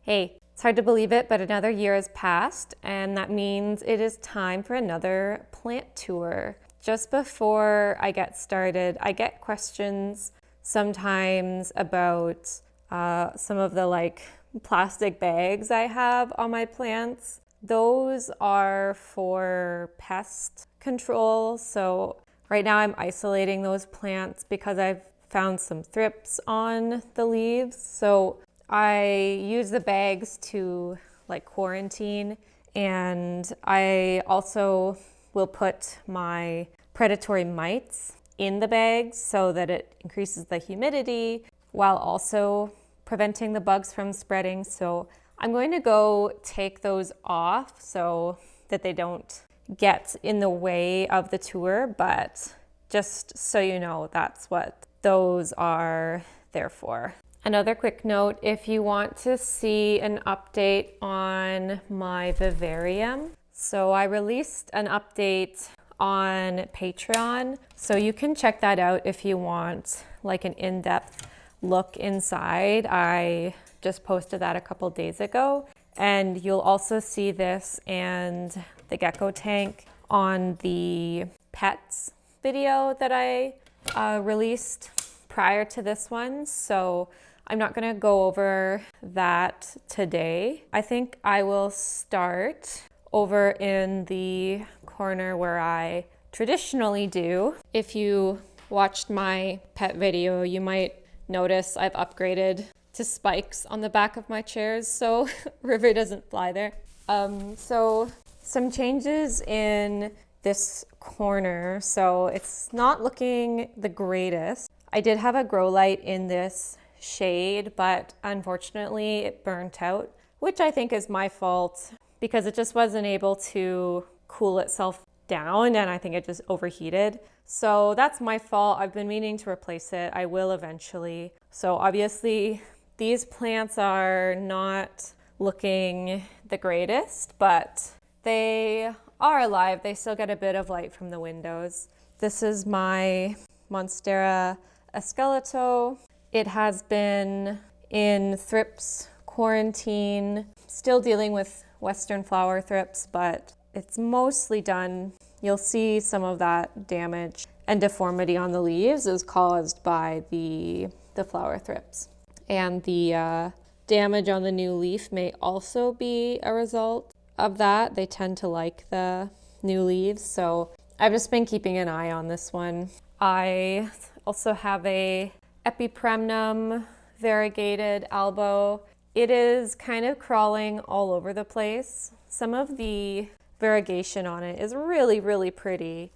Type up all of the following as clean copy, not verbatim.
Hey, it's hard to believe it, but another year has passed, and that means it is time for another plant tour. Just before I get started, I get questions sometimes about some of the plastic bags I have on my plants. Those are for pest control. So right now I'm isolating those plants because I've found some thrips on the leaves. So I use the bags to quarantine, and I also will put my predatory mites in the bags so that it increases the humidity while also preventing the bugs from spreading. So I'm going to go take those off so that they don't get in the way of the tour, but just so you know, that's what those are there for. Another quick note, if you want to see an update on my vivarium, so I released an update on Patreon, so you can check that out if you want an in-depth look inside. I just posted that a couple days ago, and you'll also see this and the gecko tank on the pets video that I released prior to this one. So I'm not going to go over that today. I think I will start over in the corner where I traditionally do. If you watched my pet video, you might notice I've upgraded to spikes on the back of my chairs so River doesn't fly there. So some changes in this corner. So it's not looking the greatest. I did have a grow light in this shade, but unfortunately it burnt out, which I think is my fault because it just wasn't able to cool itself down, and I think it just overheated. So that's my fault. I've been meaning to replace it. I will eventually. So obviously these plants are not looking the greatest, but they are alive. They still get a bit of light from the windows. This is my Monstera esqueleto. It has been in thrips quarantine, still dealing with Western flower thrips, but it's mostly done. You'll see some of that damage and deformity on the leaves is caused by the flower thrips. And the damage on the new leaf may also be a result of that. They tend to like the new leaves, so I've just been keeping an eye on this one. I also have a Epipremnum variegated albo. It is kind of crawling all over the place. Some of the variegation on it is really, really pretty.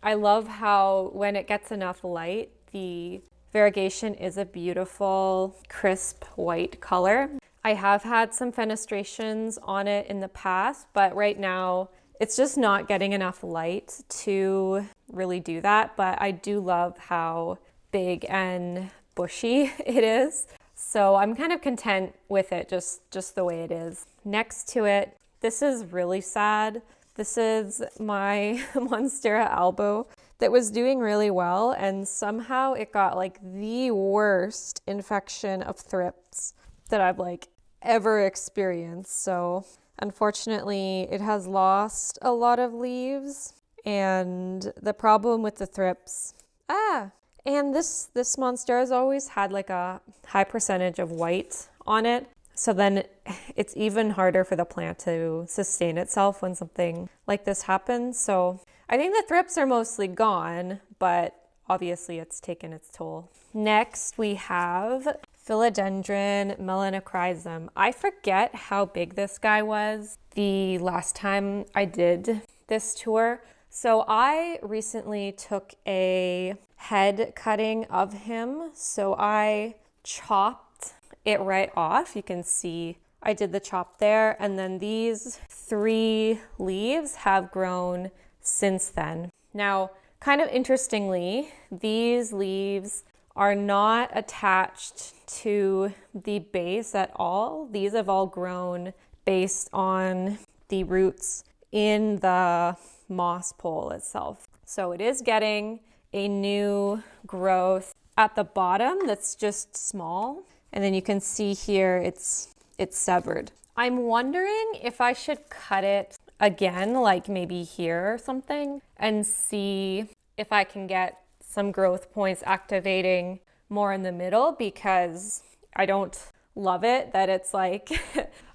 I love how when it gets enough light, the variegation is a beautiful, crisp white color. I have had some fenestrations on it in the past, but right now it's just not getting enough light to really do that. But I do love how big and bushy it is. So I'm kind of content with it just the way it is. Next to it, this is really sad. This is my Monstera albo that was doing really well, and somehow it got the worst infection of thrips that I've ever experienced. So unfortunately, it has lost a lot of leaves, and the problem with the thrips, and this Monstera has always had a high percentage of white on it. So then it's even harder for the plant to sustain itself when something like this happens. So I think the thrips are mostly gone, but obviously it's taken its toll. Next, we have Philodendron melanochrysum. I forget how big this guy was the last time I did this tour. So I recently took a head cutting of him. So I chopped it right off. You can see I did the chop there, and then these 3 leaves have grown since then. Now, kind of interestingly, these leaves are not attached to the base at all. These have all grown based on the roots in the moss pole itself. So it is getting a new growth at the bottom that's just small. And then you can see here it's it's severed. I'm wondering if I should cut it again, like maybe here or something, and see if I can get some growth points activating more in the middle, because I don't love it that it's like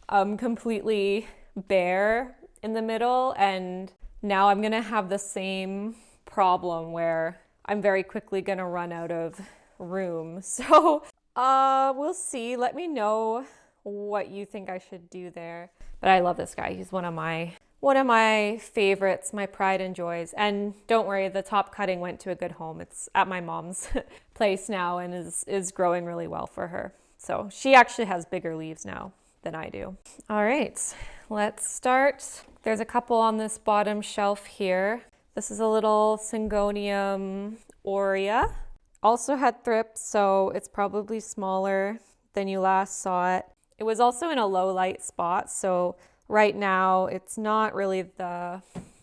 completely bare in the middle, and now I'm gonna have the same problem where I'm very quickly gonna run out of room. So we'll see. Let me know what you think I should do there. But I love this guy. He's one of my favorites, my pride and joys. And don't worry, the top cutting went to a good home. It's at my mom's place now and is growing really well for her. So she actually has bigger leaves now than I do. All right, let's start. There's a couple on this bottom shelf here. This is a little Syngonium aurea. Also had thrips, so it's probably smaller than you last saw it. It was also in a low light spot, so right now it's not really the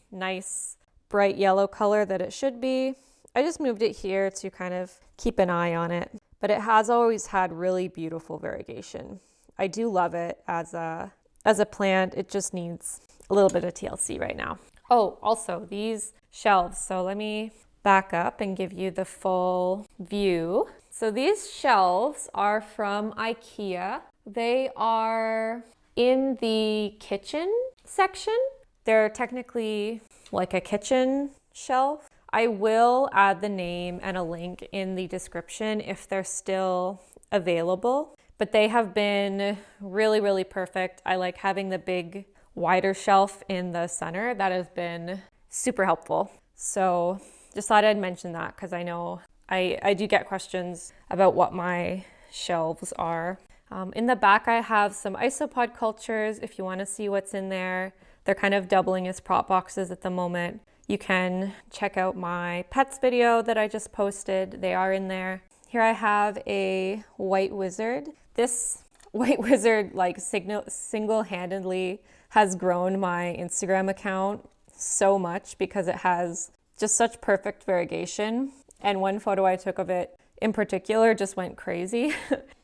nice bright yellow color that it should be. I just moved it here to kind of keep an eye on it, but it has always had really beautiful variegation. I do love it as a plant. It just needs a little bit of TLC right now. Oh, also these shelves. So let me back up and give you the full view. So these shelves are from IKEA. They are in the kitchen section. They're technically like a kitchen shelf. I will add the name and a link in the description if they're still available, but they have been really, really perfect. I like having the big, wider shelf in the center. That has been super helpful. So just thought I'd mention that because I know I do get questions about what my shelves are. In the back, I have some isopod cultures if you want to see what's in there. They're kind of doubling as prop boxes at the moment. You can check out my pets video that I just posted. They are in there. Here I have a white wizard. This white wizard like single-handedly has grown my Instagram account so much because it has just such perfect variegation. And one photo I took of it in particular just went crazy.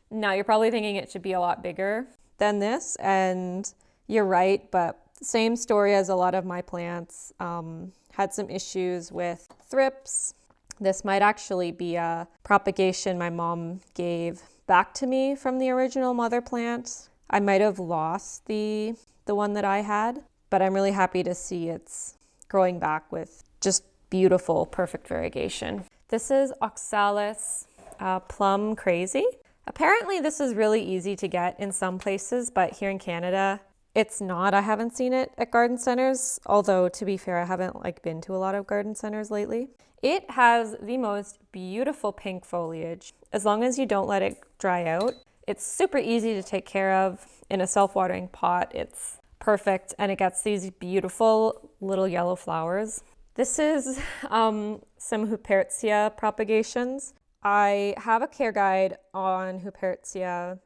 Now you're probably thinking it should be a lot bigger than this, and you're right, but same story as a lot of my plants. Had some issues with thrips. This might actually be a propagation my mom gave back to me from the original mother plant. I might have lost the one that I had, but I'm really happy to see it's growing back with just beautiful, perfect variegation. This is Oxalis Plum Crazy. Apparently this is really easy to get in some places, but here in Canada, it's not. I haven't seen it at garden centers, although to be fair, I haven't been to a lot of garden centers lately. It has the most beautiful pink foliage. As long as you don't let it dry out, it's super easy to take care of in a self-watering pot. It's perfect, and it gets these beautiful little yellow flowers. This is some Hupertzia propagations. I have a care guide on Hupertzia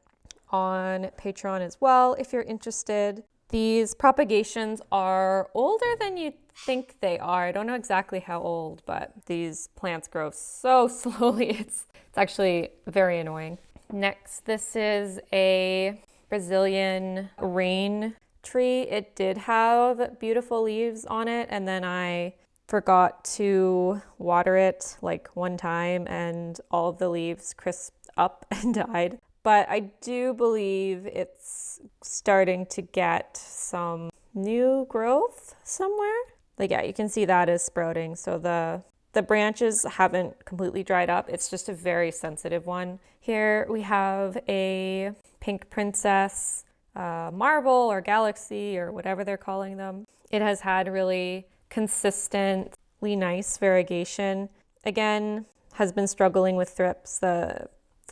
on Patreon as well if you're interested. These propagations are older than you think they are. I don't know exactly how old, but these plants grow so slowly. It's actually very annoying. Next, this is a Brazilian rain tree. It did have beautiful leaves on it, and then I forgot to water it one time and all of the leaves crisped up and died. But I do believe it's starting to get some new growth somewhere. Yeah, you can see that is sprouting. So the branches haven't completely dried up. It's just a very sensitive one. Here we have a pink princess marble or galaxy or whatever they're calling them. It has had really consistently nice variegation. Again, has been struggling with thrips. The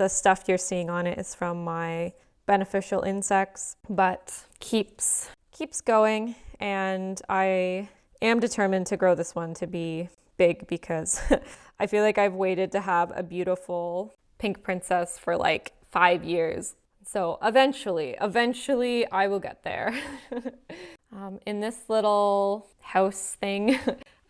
stuff you're seeing on it is from my beneficial insects, but keeps going, and I am determined to grow this one to be big because I feel like I've waited to have a beautiful pink princess for 5 years. So eventually I will get there. In this little house thing,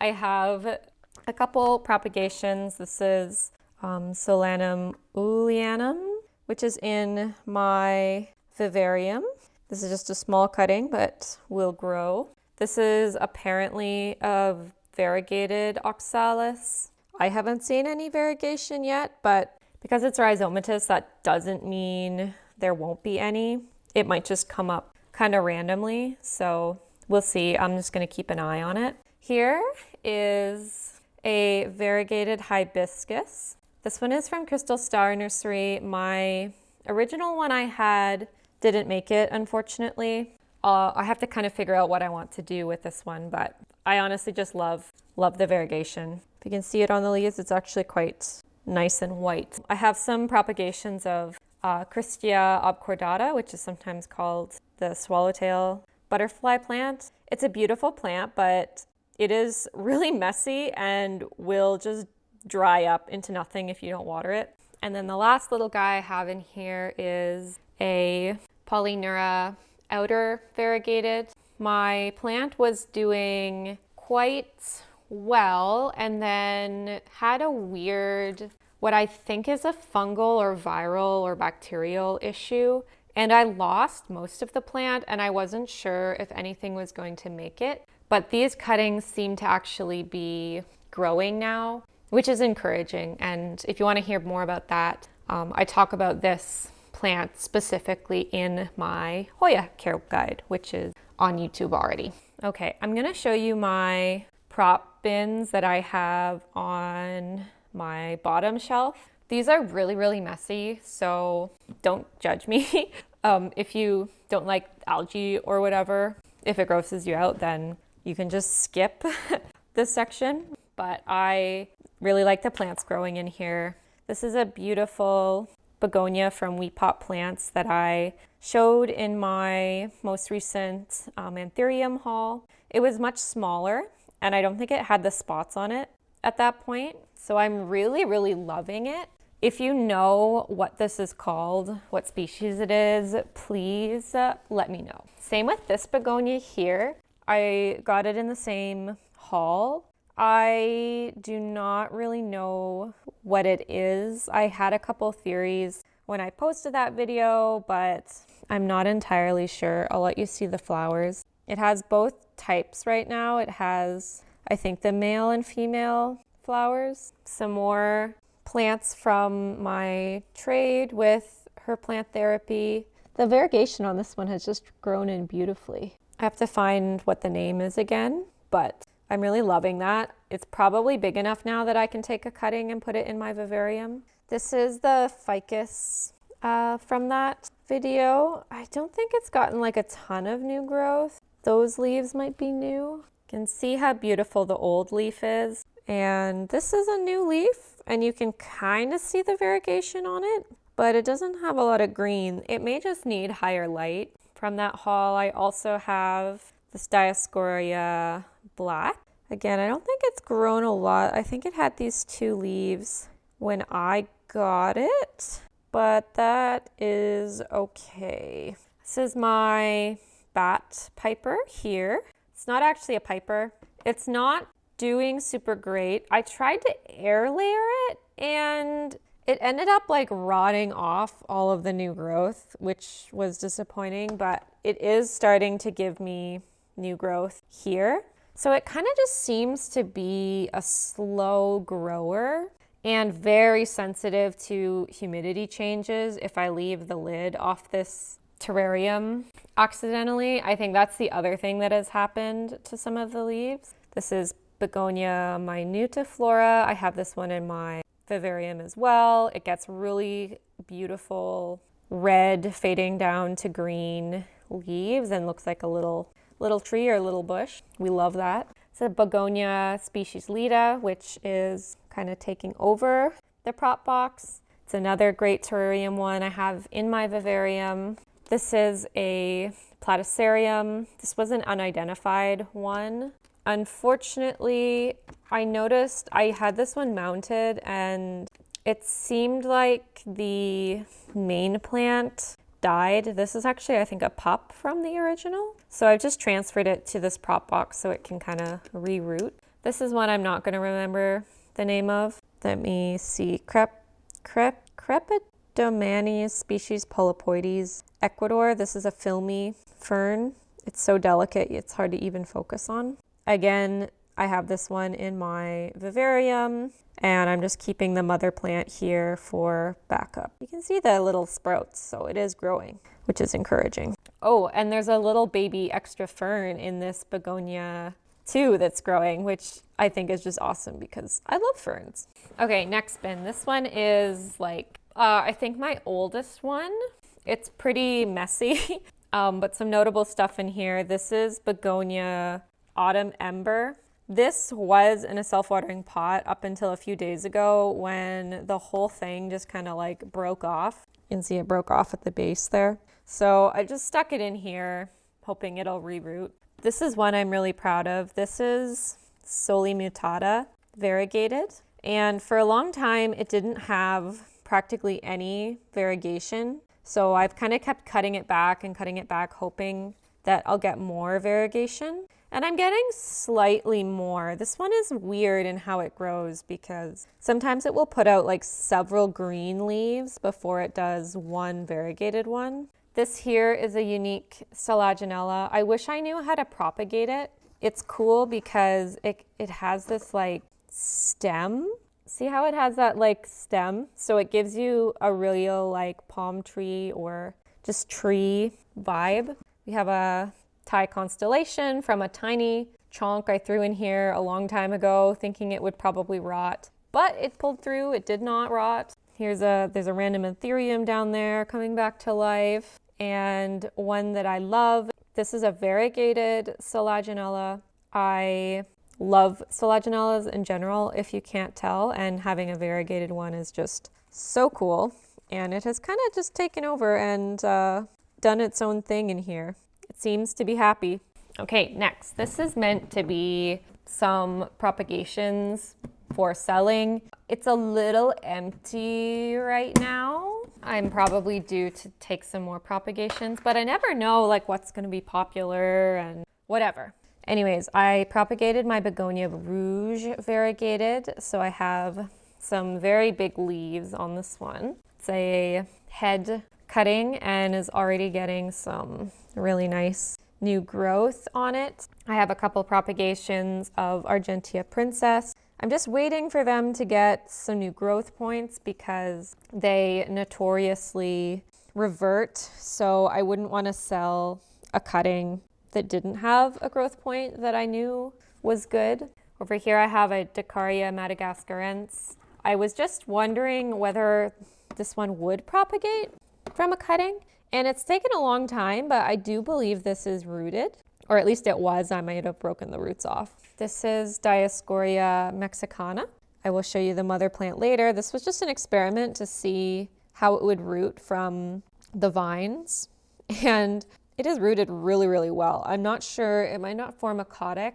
I have a couple propagations. This is Solanum oleanum, which is in my vivarium. This is just a small cutting, but will grow. This is apparently a variegated oxalis. I haven't seen any variegation yet, but because it's rhizomatous, that doesn't mean there won't be any. It might just come up kind of randomly, so we'll see. I'm just going to keep an eye on it. Here is a variegated hibiscus. This one is from Crystal Star Nursery. My original one I had didn't make it, unfortunately. I have to kind of figure out what I want to do with this one, but I honestly just love the variegation. If you can see it on the leaves, it's actually quite nice and white. I have some propagations of Christia obcordata, which is sometimes called the swallowtail butterfly plant. It's a beautiful plant, but it is really messy and will just dry up into nothing if you don't water it. And then the last little guy I have in here is a Polyneura outer variegated. My plant was doing quite well and then had a weird, what I think is a fungal or viral or bacterial issue. And I lost most of the plant and I wasn't sure if anything was going to make it. But these cuttings seem to actually be growing now, which is encouraging. And if you want to hear more about that, I talk about this plant specifically in my Hoya care guide, which is on YouTube already. Okay, I'm gonna show you my prop bins that I have on my bottom shelf. These are really, really messy, so don't judge me. If you don't like algae or whatever, if it grosses you out, then you can just skip this section. But I really like the plants growing in here. This is a beautiful begonia from We Pot Plants that I showed in my most recent anthurium haul. It was much smaller and I don't think it had the spots on it at that point. So I'm really, really loving it. If you know what this is called, what species it is, please let me know. Same with this begonia here. I got it in the same haul. I do not really know what it is. I had a couple theories when I posted that video, but I'm not entirely sure. I'll let you see the flowers. It has both types right now. It has, I think, the male and female flowers. Some more plants from my trade with her plant therapy. The variegation on this one has just grown in beautifully. I have to find what the name is again, but I'm really loving that. It's probably big enough now that I can take a cutting and put it in my vivarium. This is the ficus from that video. I don't think it's gotten like a ton of new growth. Those leaves might be new. You can see how beautiful the old leaf is. And this is a new leaf and you can kind of see the variegation on it, but it doesn't have a lot of green. It may just need higher light. From that haul, I also have this Dioscorea black. Again, I don't think it's grown a lot. I think it had these two leaves when I got it, but that is okay. This is my bat piper here. It's not actually a piper. It's not doing super great. I tried to air layer it and it ended up like rotting off all of the new growth, which was disappointing, but it is starting to give me new growth here. So it kind of just seems to be a slow grower and very sensitive to humidity changes if I leave the lid off this terrarium accidentally. I think that's the other thing that has happened to some of the leaves. This is Begonia minutiflora. I have this one in my vivarium as well. It gets really beautiful red fading down to green leaves and looks like a little tree or a little bush. We love that. It's a Begonia species Lita, which is kind of taking over the prop box. It's another great terrarium one I have in my vivarium. This is a Platycerium. This was an unidentified one. Unfortunately, I noticed I had this one mounted and it seemed like the main plant died. This is actually, I think, a pup from the original. So I've just transferred it to this prop box so it can kind of reroot. This is one I'm not going to remember the name of. Let me see. Crepidarium? Cryptomania species Polypoides, Ecuador. This is a filmy fern. It's so delicate, it's hard to even focus on. Again, I have this one in my vivarium, and I'm just keeping the mother plant here for backup. You can see the little sprouts, so it is growing, which is encouraging. Oh, and there's a little baby extra fern in this begonia too that's growing, which I think is just awesome because I love ferns. Okay, next bin. This one is like, I think my oldest one. It's pretty messy, but some notable stuff in here. This is begonia autumn ember. This was in a self-watering pot up until a few days ago when the whole thing just kind of like broke off. You can see it broke off at the base there. So I just stuck it in here, hoping it'll reroot. This is one I'm really proud of. This is Soli mutata, variegated. And for a long time, it didn't have practically any variegation. So I've kind of kept cutting it back, hoping that I'll get more variegation. And I'm getting slightly more. This one is weird in how it grows because sometimes it will put out like several green leaves before it does one variegated one. This here is a unique Selaginella. I wish I knew how to propagate it. It's cool because it has this like stem. See how it has that like stem? So it gives you a real like palm tree or just tree vibe. We have a Thai constellation from a tiny chunk I threw in here a long time ago thinking it would probably rot, but it pulled through. It did not rot. There's a random Ethereum down there coming back to life, and one that I love. This is a variegated Selaginella. I love Selaginellas in general, if you can't tell, and having a variegated one is just so cool. And it has kind of just taken over and done its own thing in here. It seems to be happy. Okay, next. This is meant to be some propagations for selling. It's a little empty right now. I'm probably due to take some more propagations, but I never know like what's going to be popular and whatever. Anyways, I propagated my Begonia Rouge variegated, so I have some very big leaves on this one. It's a head cutting and is already getting some really nice new growth on it. I have a couple propagations of Argentea Princess. I'm just waiting for them to get some new growth points because they notoriously revert, so I wouldn't want to sell a cutting that didn't have a growth point that I knew was good. Over here I have a Dacaria madagascarense. I was just wondering whether this one would propagate from a cutting, and it's taken a long time, but I do believe this is rooted, or at least it was. I might have broken the roots off. This is Dioscorea mexicana. I will show you the mother plant later. This was just an experiment to see how it would root from the vines, and it is rooted really, really well. I'm not sure, it might not form a caudex.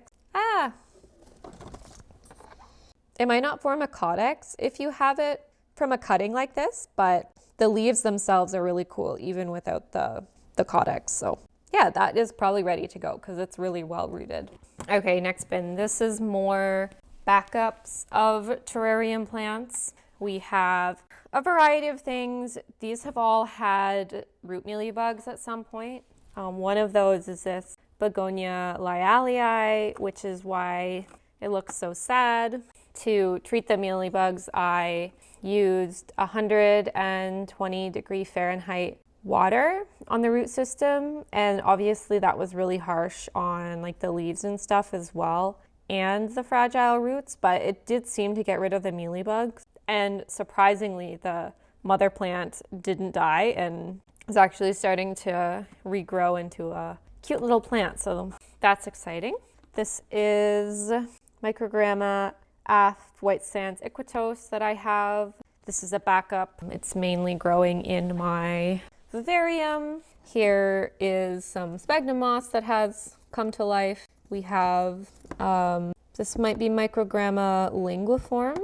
It might not form a caudex if you have it from a cutting like this, but the leaves themselves are really cool even without the caudex. So yeah, that is probably ready to go because it's really well rooted. Okay, next bin. This is more backups of terrarium plants. We have a variety of things. These have all had root mealybugs at some point. One of those is this Begonia lyalii, which is why it looks so sad. To treat the mealybugs, I used 120 degree Fahrenheit water on the root system, and obviously that was really harsh on like the leaves and stuff as well, and the fragile roots, but it did seem to get rid of the mealybugs. And surprisingly, the mother plant didn't die and is actually starting to regrow into a cute little plant, so that's exciting. This is Microgramma White Sands Equitos that I have. This is a backup. It's mainly growing in my vivarium. Here is some sphagnum moss that has come to life. We have, this might be Microgramma linguiform,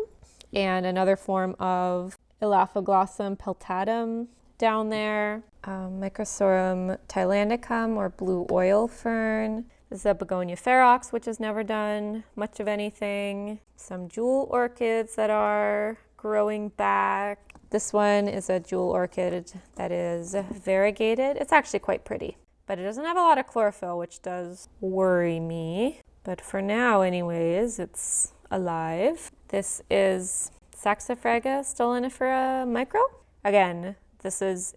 and another form of Elaphoglossum peltatum down there. Microsorum thailandicum, or blue oil fern. This is a Begonia ferox, which has never done much of anything. Some jewel orchids that are growing back. This one is a jewel orchid that is variegated. It's actually quite pretty, but it doesn't have a lot of chlorophyll, which does worry me. But for now anyways, it's alive. This is Saxifraga stolonifera micro. Again, this is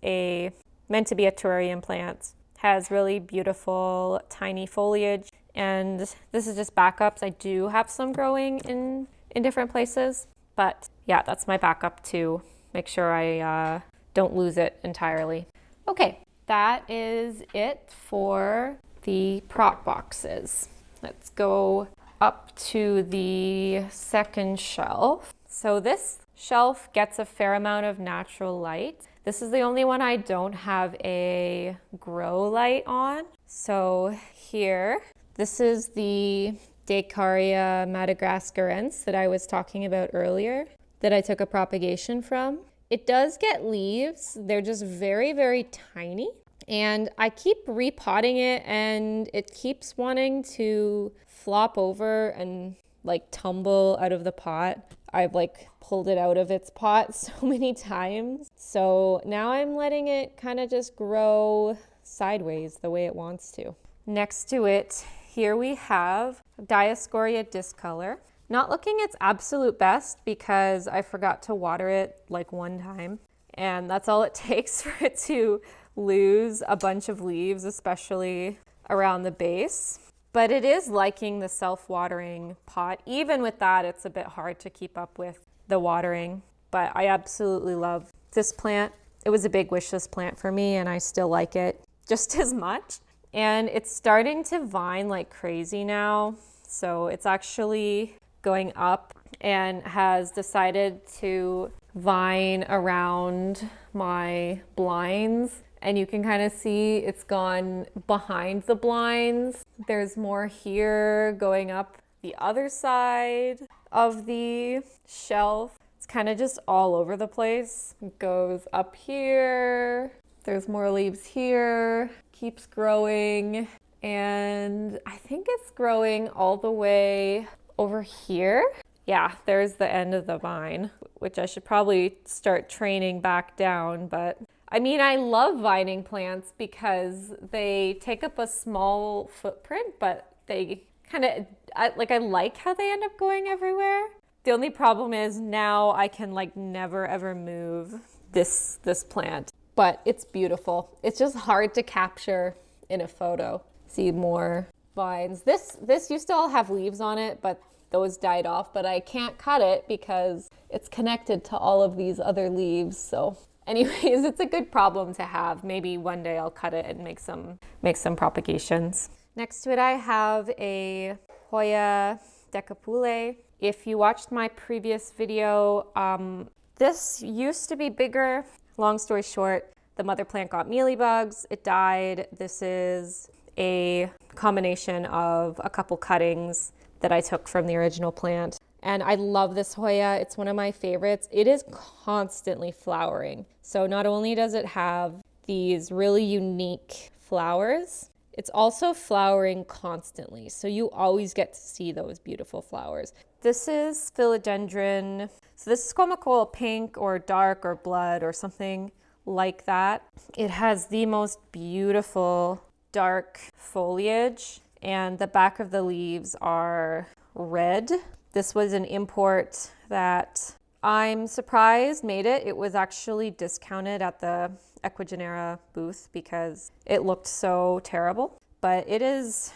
meant to be a terrarium plant. Has really beautiful tiny foliage, and this is just backups. I do have some growing in different places, but yeah, that's my backup to make sure I don't lose it entirely. Okay, that is it for the prop boxes. Let's go up to the second shelf. So this shelf gets a fair amount of natural light. This is the only one I don't have a grow light on. So here, this is the Decaria madagascarens that I was talking about earlier, that I took a propagation from. It does get leaves. They're just very, very tiny. And I keep repotting it and it keeps wanting to flop over and like tumble out of the pot. I've like pulled it out of its pot so many times. So now I'm letting it kind of just grow sideways the way it wants to. Next to it, here we have Dioscorea discolor. Not looking its absolute best because I forgot to water it like one time. And that's all it takes for it to lose a bunch of leaves, especially around the base. But it is liking the self-watering pot. Even with that, it's a bit hard to keep up with the watering. But I absolutely love this plant. It was a big wish list plant for me, and I still like it just as much. And it's starting to vine like crazy now. So it's actually going up and has decided to vine around my blinds. And you can kind of see it's gone behind the blinds. There's more here going up the other side of the shelf. It's kind of just all over the place. It goes up here. There's more leaves here. Keeps growing. And I think it's growing all the way over here. Yeah, there's the end of the vine, which I should probably start training back down, but I mean, I love vining plants because they take up a small footprint, but they kind of, I like how they end up going everywhere. The only problem is now I can like never ever move this plant, but it's beautiful. It's just hard to capture in a photo. See more vines. This used to all have leaves on it, but those died off, but I can't cut it because it's connected to all of these other leaves. So anyways, it's a good problem to have. Maybe one day I'll cut it and make some propagations. Next to it, I have a Hoya decapule. If you watched my previous video, this used to be bigger. Long story short, the mother plant got mealybugs. It died. This is a combination of a couple cuttings that I took from the original plant. And I love this Hoya. It's one of my favorites. It is constantly flowering. So not only does it have these really unique flowers, it's also flowering constantly. So you always get to see those beautiful flowers. This is philodendron. So this is Comacola pink or dark or blood or something like that. It has the most beautiful dark foliage, and the back of the leaves are red. This was an import that I'm surprised made it. It was actually discounted at the Equigenera booth because it looked so terrible. But it is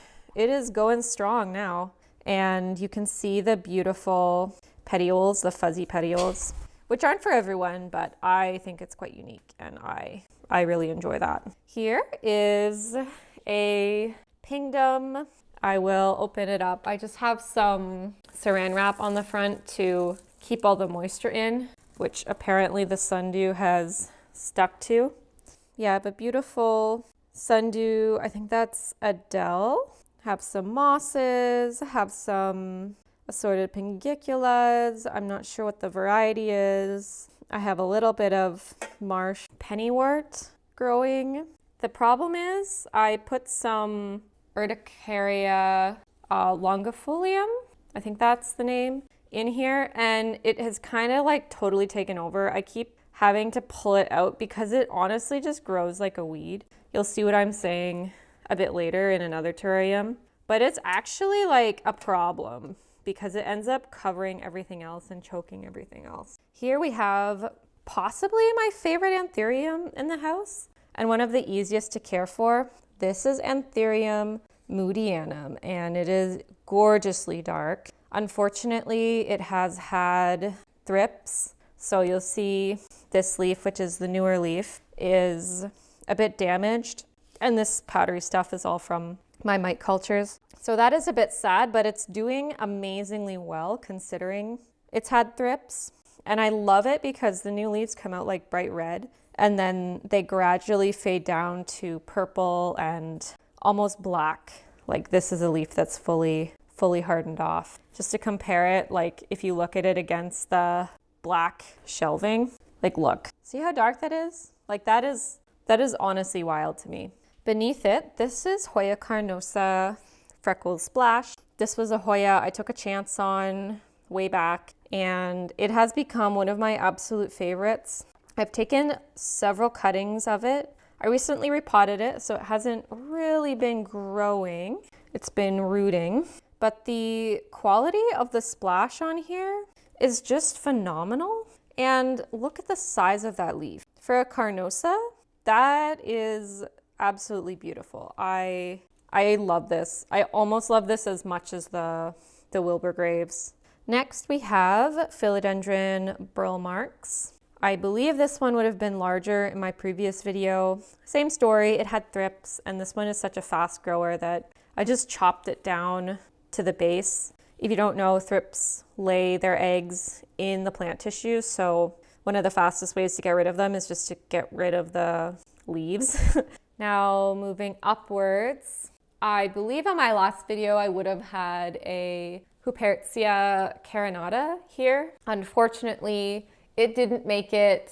going strong now. And you can see the beautiful petioles, the fuzzy petioles, which aren't for everyone, but I think it's quite unique and I really enjoy that. Here is a Pingdom. I will open it up. I just have some saran wrap on the front to keep all the moisture in, which apparently the sundew has stuck to. Yeah, but beautiful sundew. I think that's Adele. Have some mosses, have some assorted pingiculas. I'm not sure what the variety is. I have a little bit of marsh pennywort growing. The problem is I put some Urticaria longifolium, I think that's the name, in here, and it has kind of like totally taken over. I keep having to pull it out because it honestly just grows like a weed. You'll see what I'm saying a bit later in another terrarium, but it's actually like a problem because it ends up covering everything else and choking everything else. Here we have possibly my favorite anthurium in the house and one of the easiest to care for. This is Anthurium moodianum, and it is gorgeously dark. Unfortunately, it has had thrips. So you'll see this leaf, which is the newer leaf, is a bit damaged. And this powdery stuff is all from my mite cultures. So that is a bit sad, but it's doing amazingly well considering it's had thrips. And I love it because the new leaves come out like bright red and then they gradually fade down to purple and almost black. Like this is a leaf that's fully hardened off. Just to compare it, like if you look at it against the black shelving, like look, see how dark that is? Like that is honestly wild to me. Beneath it, this is Hoya carnosa freckles splash. This was a Hoya I took a chance on way back, and it has become one of my absolute favorites. I've taken several cuttings of it. I recently repotted it, so it hasn't really been growing. It's been rooting, but the quality of the splash on here is just phenomenal. And look at the size of that leaf. For a carnosa, that is absolutely beautiful. I love this. I almost love this as much as the Wilbur Graves. Next, we have Philodendron burl marks. I believe this one would have been larger in my previous video. Same story, it had thrips, and this one is such a fast grower that I just chopped it down to the base. If you don't know, thrips lay their eggs in the plant tissue, so one of the fastest ways to get rid of them is just to get rid of the leaves. Now, moving upwards, I believe on my last video I would have had a Houperzia carinata here. Unfortunately, it didn't make it.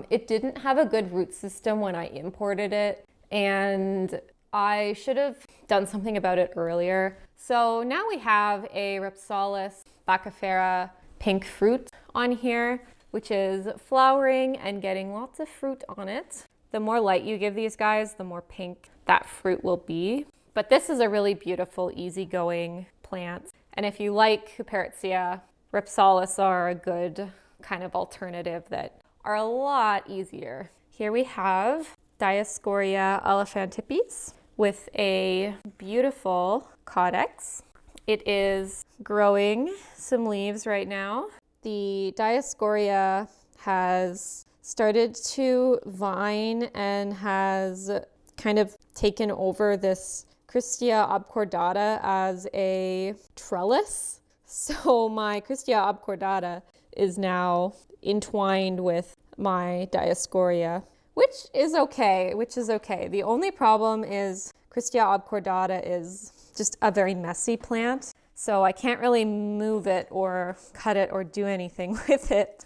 It didn't have a good root system when I imported it, and I should have done something about it earlier. So now we have a Rhipsalis baccifera pink fruit on here, which is flowering and getting lots of fruit on it. The more light you give these guys, the more pink that fruit will be. But this is a really beautiful, easygoing plant. And if you like Houperzia, Rhipsalis are a good kind of alternative that are a lot easier. Here we have Dioscorea elephantipes with a beautiful caudex. It is growing some leaves right now. The Dioscorea has started to vine and has kind of taken over this Christia obcordata as a trellis. So my Christia obcordata is now entwined with my Dioscorea, which is okay. The only problem is Christia obcordata is just a very messy plant, so I can't really move it or cut it or do anything with it.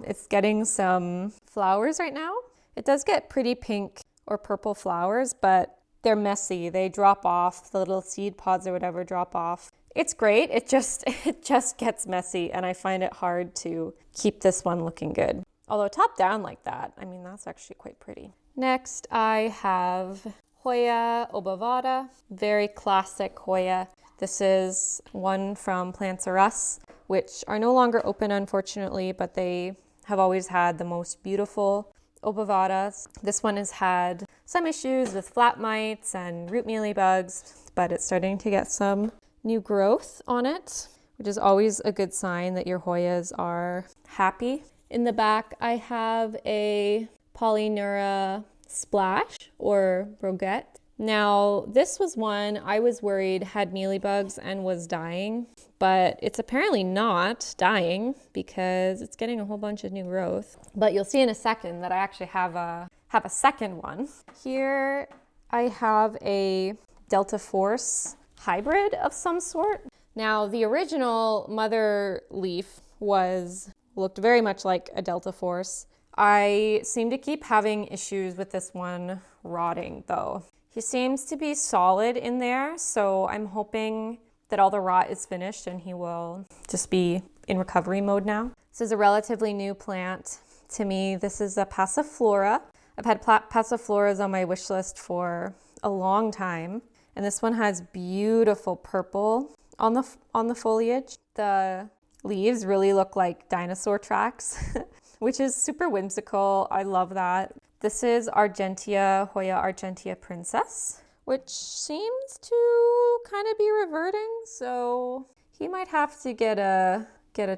It's getting some flowers right now. It does get pretty pink or purple flowers, but they're messy. They drop off, the little seed pods or whatever drop off. It's great, it just gets messy, and I find it hard to keep this one looking good. Although top down like that, I mean, that's actually quite pretty. Next, I have Hoya obovata, very classic Hoya. This is one from Plants R Us, which are no longer open, unfortunately, but they have always had the most beautiful obovatas. This one has had some issues with flat mites and root mealybugs, but it's starting to get some new growth on it, which is always a good sign that your Hoyas are happy. In the back, I have a Polyneura splash or broguette. Now, this was one I was worried had mealybugs and was dying, but it's apparently not dying because it's getting a whole bunch of new growth. But you'll see in a second that I actually have a second one. Here I have a Delta Force hybrid of some sort. Now, the original mother leaf looked very much like a Delta Force. I seem to keep having issues with this one rotting though. He seems to be solid in there, so I'm hoping that all the rot is finished and he will just be in recovery mode now. This is a relatively new plant to me. This is a Passiflora. I've had Passifloras on my wish list for a long time. And this one has beautiful purple on the foliage. The leaves really look like dinosaur tracks, which is super whimsical. I love that. This is Argentia, Hoya Argentia Princess, which seems to kind of be reverting. So he might have to get a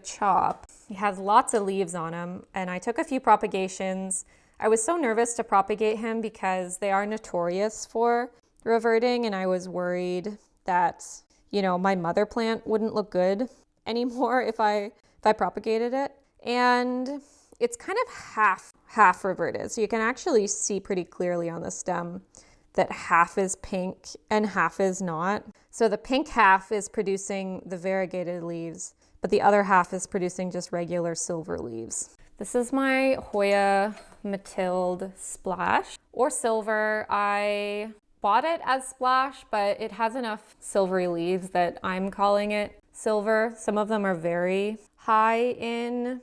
chop. He has lots of leaves on him, and I took a few propagations. I was so nervous to propagate him because they are notorious for reverting, and I was worried that, you know, my mother plant wouldn't look good anymore if I propagated it. And it's kind of half reverted. So you can actually see pretty clearly on the stem that half is pink and half is not. So the pink half is producing the variegated leaves, but the other half is producing just regular silver leaves. This is my Hoya Mathilde Splash, or silver. I bought it as Splash, but it has enough silvery leaves that I'm calling it silver. Some of them are very high in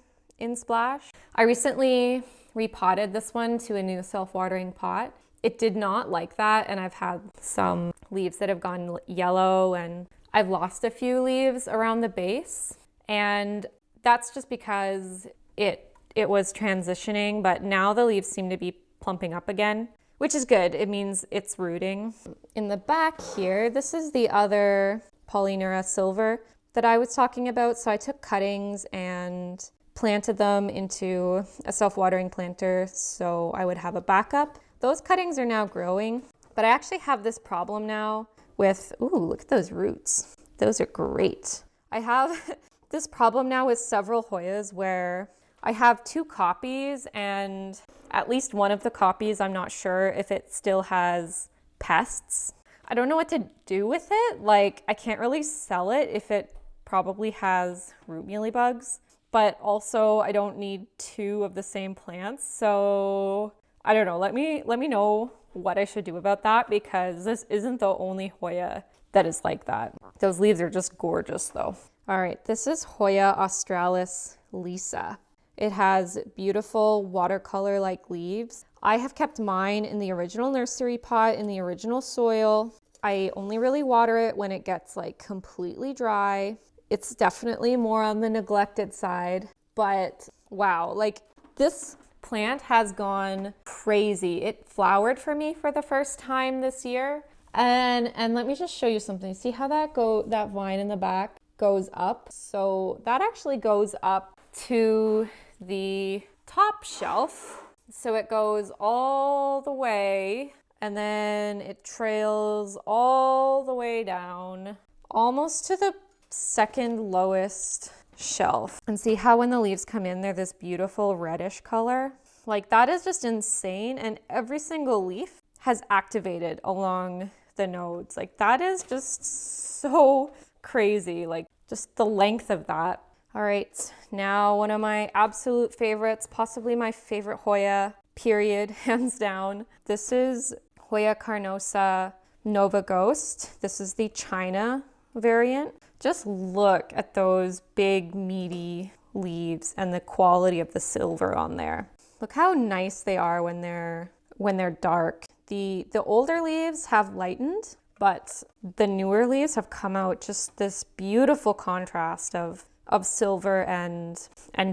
Splash. I recently repotted this one to a new self-watering pot. It did not like that, and I've had some leaves that have gone yellow, and I've lost a few leaves around the base, and that's just because it was transitioning, but now the leaves seem to be plumping up again, which is good. It means it's rooting. In the back here, this is the other Polynera silver that I was talking about. So I took cuttings and planted them into a self-watering planter so I would have a backup. Those cuttings are now growing, but I actually have this problem now with, ooh, look at those roots. Those are great. I have this problem now with several Hoyas where I have 2 copies, and at least one of the copies, I'm not sure if it still has pests. I don't know what to do with it. Like, I can't really sell it if it probably has root mealybugs, but also I don't need 2 of the same plants. So I don't know. Let me know what I should do about that, because this isn't the only Hoya that is like that. Those leaves are just gorgeous though. All right, this is Hoya Australis Lisa. It has beautiful watercolor-like leaves. I have kept mine in the original nursery pot, in the original soil. I only really water it when it gets like completely dry. It's definitely more on the neglected side, but wow, like this plant has gone crazy. It flowered for me for the first time this year. And let me just show you something. See how that vine in the back goes up? So that actually goes up to the top shelf. So it goes all the way, and then it trails all the way down almost to the second lowest shelf. And see how when the leaves come in, they're this beautiful reddish color? Like, that is just insane. And every single leaf has activated along the nodes. Like, that is just so crazy. Like, just the length of that. All right, now one of my absolute favorites, possibly my favorite Hoya, period, hands down. This is Hoya Carnosa Nova Ghost. This is the China variant. Just look at those big, meaty leaves and the quality of the silver on there. Look how nice they are when they're dark. The older leaves have lightened, but the newer leaves have come out just this beautiful contrast of silver and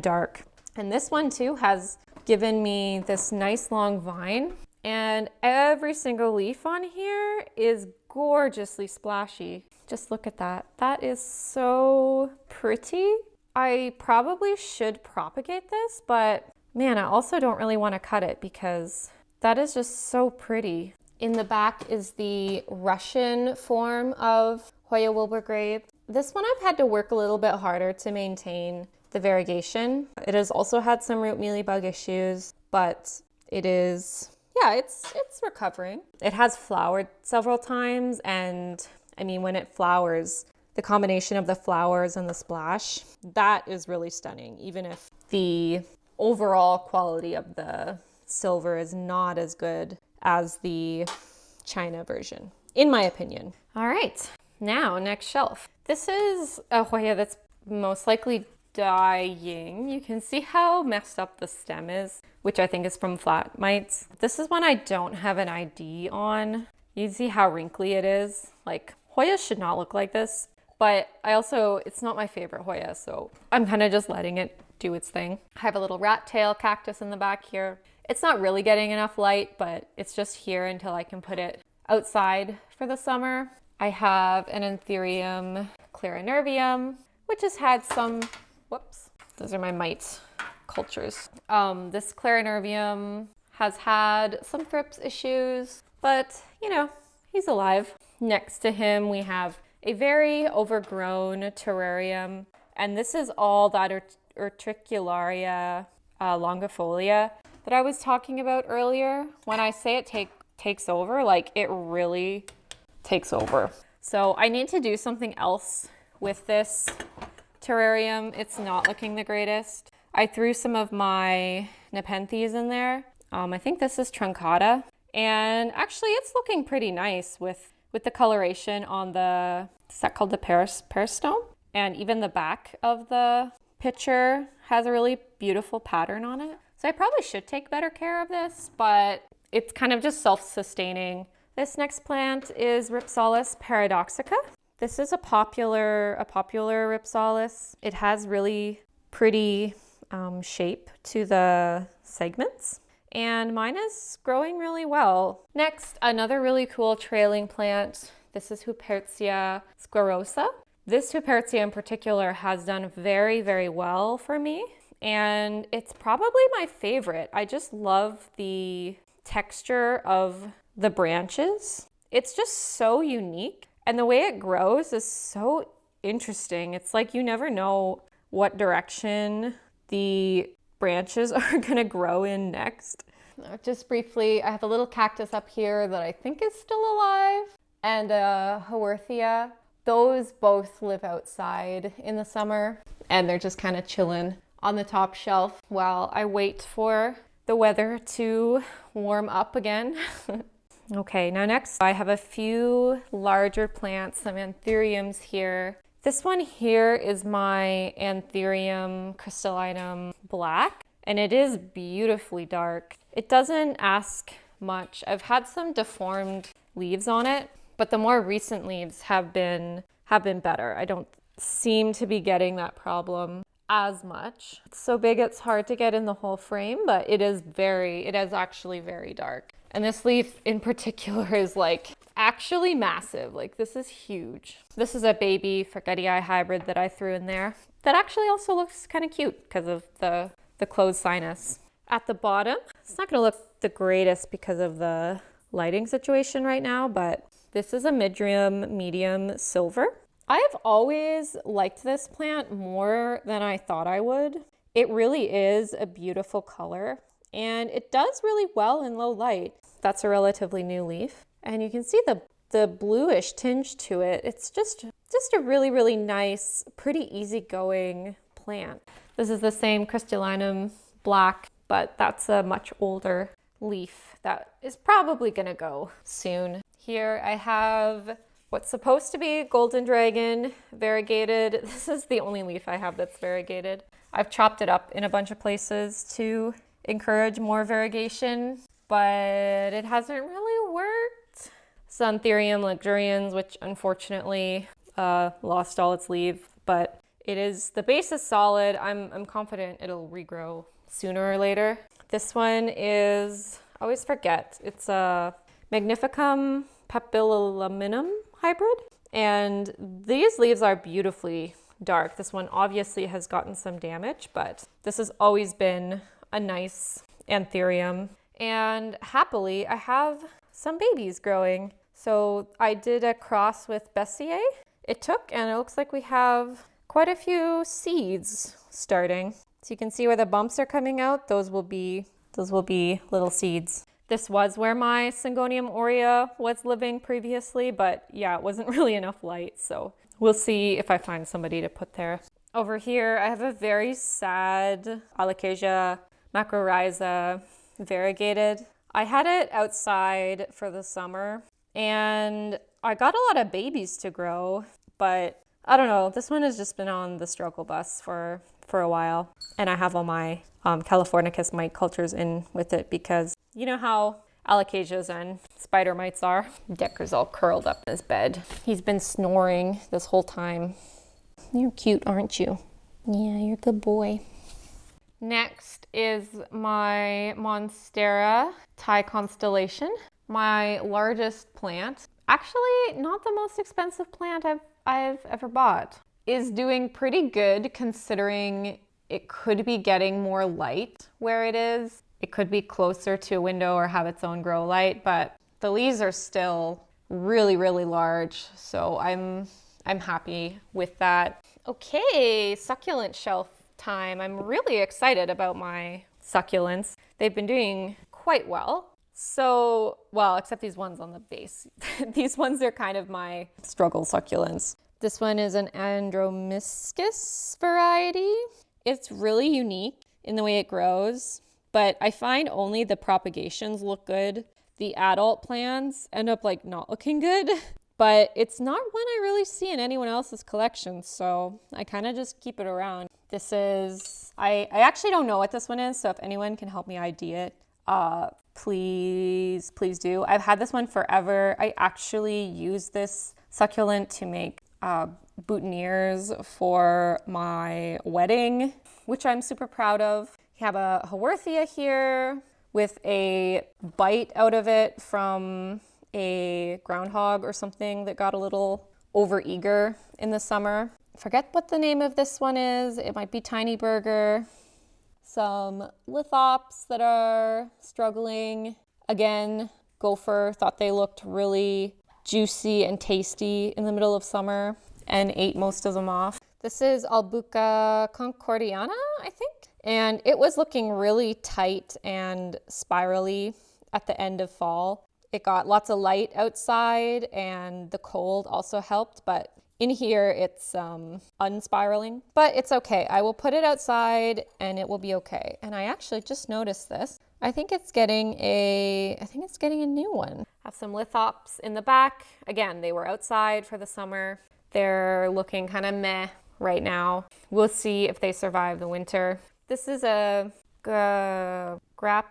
dark. And this one too has given me this nice long vine, and every single leaf on here is gorgeously splashy. Just look at that. That is so pretty. I probably should propagate this, but man, I also don't really want to cut it because that is just so pretty. In the back is the Russian form of Hoya Wilburgrave. This one I've had to work a little bit harder to maintain the variegation. It has also had some root mealybug issues, but it is, yeah, it's recovering. It has flowered several times, and I mean, when it flowers, the combination of the flowers and the splash, that is really stunning, even if the overall quality of the silver is not as good as the China version, in my opinion. All right, now next shelf. This is a Hoya that's most likely dying. You can see how messed up the stem is, which I think is from flat mites. This is one I don't have an ID on. You can see how wrinkly it is. Like, Hoyas should not look like this, but it's not my favorite Hoya, so I'm kind of just letting it do its thing. I have a little rat tail cactus in the back here. It's not really getting enough light, but it's just here until I can put it outside for the summer. I have an Anthurium clarinervium, which has had some, whoops, those are my mite cultures. This clarinervium has had some thrips issues, but you know, he's alive. Next to him, we have a very overgrown terrarium, and this is all that Utricularia longifolia that I was talking about earlier. When I say it takes over, like it really takes over. So I need to do something else with this terrarium. It's not looking the greatest. I threw some of my Nepenthes in there. I think this is truncata, and actually it's looking pretty nice with the coloration on the, is that called the peristome? And even the back of the pitcher has a really beautiful pattern on it. So I probably should take better care of this, but it's kind of just self-sustaining. This next plant is Rhipsalis paradoxica. This is a popular Rhipsalis. It has really pretty shape to the segments, and mine is growing really well. Next, another really cool trailing plant. This is Hupertia sclerosa. This Hupertia in particular has done very, very well for me, and it's probably my favorite. I just love the texture of the branches. It's just so unique, and the way it grows is so interesting. It's like you never know what direction the branches are gonna grow in next. Just briefly, I have a little cactus up here that I think is still alive, and a Haworthia. Those both live outside in the summer, and they're just kind of chilling on the top shelf while I wait for the weather to warm up again. Okay, now next I have a few larger plants, some anthuriums here. This one here is my Anthurium crystallinum black, and it is beautifully dark. It doesn't ask much. I've had some deformed leaves on it, but the more recent leaves have been better. I don't seem to be getting that problem as much. It's so big it's hard to get in the whole frame, but it is actually very dark. And this leaf in particular is like actually massive. Like this is huge. This is a baby Forgetii hybrid that I threw in there that actually also looks kind of cute because of the closed sinus. At the bottom, it's not gonna look the greatest because of the lighting situation right now, but this is a Midrium medium silver. I have always liked this plant more than I thought I would. It really is a beautiful color, and it does really well in low light. That's a relatively new leaf, and you can see the bluish tinge to it. It's just a really, really nice, pretty easygoing plant. This is the same crystallinum black, but that's a much older leaf that is probably gonna go soon. Here I have what's supposed to be golden dragon variegated. This is the only leaf I have that's variegated. I've chopped it up in a bunch of places to encourage more variegation, but it hasn't really worked. Anthurium luxurians, which unfortunately lost all its leaves, but the base is solid. I'm confident it'll regrow sooner or later. This one is, I always forget, it's a Magnificum papillominum hybrid, and these leaves are beautifully dark. This one obviously has gotten some damage, but this has always been a nice anthurium, and happily I have some babies growing. So I did a cross with Bessier. It took, and it looks like we have quite a few seeds starting. So you can see where the bumps are coming out. Those will be little seeds. This was where my Syngonium aurea was living previously, but yeah, it wasn't really enough light, so we'll see if I find somebody to put there. Over here, I have a very sad Alocasia macrorrhiza variegated. I had it outside for the summer, and I got a lot of babies to grow, but I don't know. This one has just been on the struggle bus for a while. And I have all my Californicus mite cultures in with it because you know how alocasias and spider mites are. Decker's all curled up in his bed. He's been snoring this whole time. You're cute, aren't you? Yeah, you're a good boy. Next is my Monstera Thai constellation, my largest plant. Actually, not the most expensive plant I've ever bought. Is doing pretty good considering it could be getting more light where it is. It could be closer to a window or have its own grow light, but the leaves are still really, really large. So I'm happy with that. Okay, succulent shelf time. I'm really excited about my succulents. They've been doing quite well. So, well, except these ones on the base. These ones are kind of my struggle succulents. This one is an Andromyscus variety. It's really unique in the way it grows, but I find only the propagations look good. The adult plants end up like not looking good, but it's not one I really see in anyone else's collection, so I kind of just keep it around. This is, I actually don't know what this one is, so if anyone can help me ID it, please do. I've had this one forever. I actually use this succulent to make boutonnieres for my wedding, which I'm super proud of. We have a Haworthia here with a bite out of it from a groundhog or something that got a little overeager in the summer. Forget what the name of this one is. It might be Tiny Burger. Some lithops that are struggling. Again, gopher, thought they looked really juicy and tasty in the middle of summer and ate most of them off. This is Albuca concordiana, I think. And it was looking really tight and spirally at the end of fall. It got lots of light outside and the cold also helped, but in here it's unspiraling, but it's okay. I will put it outside and it will be okay. And I actually just noticed this. I think it's getting a new one. I have some lithops in the back. Again, they were outside for the summer. They're looking kind of meh right now. We'll see if they survive the winter. This is a Grapto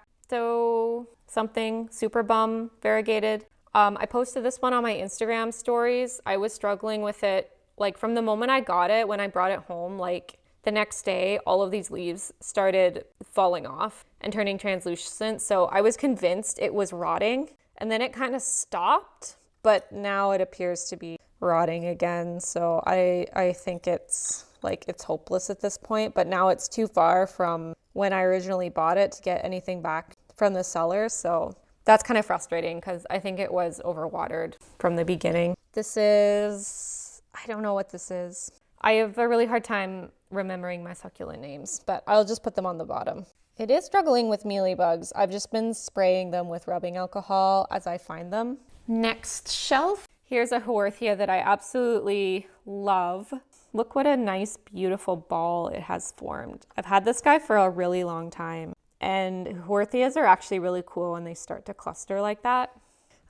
something, super bum, variegated. I posted this one on my Instagram stories. I was struggling with it, like from the moment I got it, when I brought it home, like the next day, all of these leaves started falling off and turning translucent. So I was convinced it was rotting and then it kind of stopped, but now it appears to be rotting again. So I think it's hopeless at this point, but now it's too far from when I originally bought it to get anything back from the seller. So that's kind of frustrating because I think it was overwatered from the beginning. This is, I don't know what this is. I have a really hard time remembering my succulent names, but I'll just put them on the bottom. It is struggling with mealybugs. I've just been spraying them with rubbing alcohol as I find them. Next shelf. Here's a Haworthia that I absolutely love. Look what a nice, beautiful ball it has formed. I've had this guy for a really long time. And Haworthias are actually really cool when they start to cluster like that.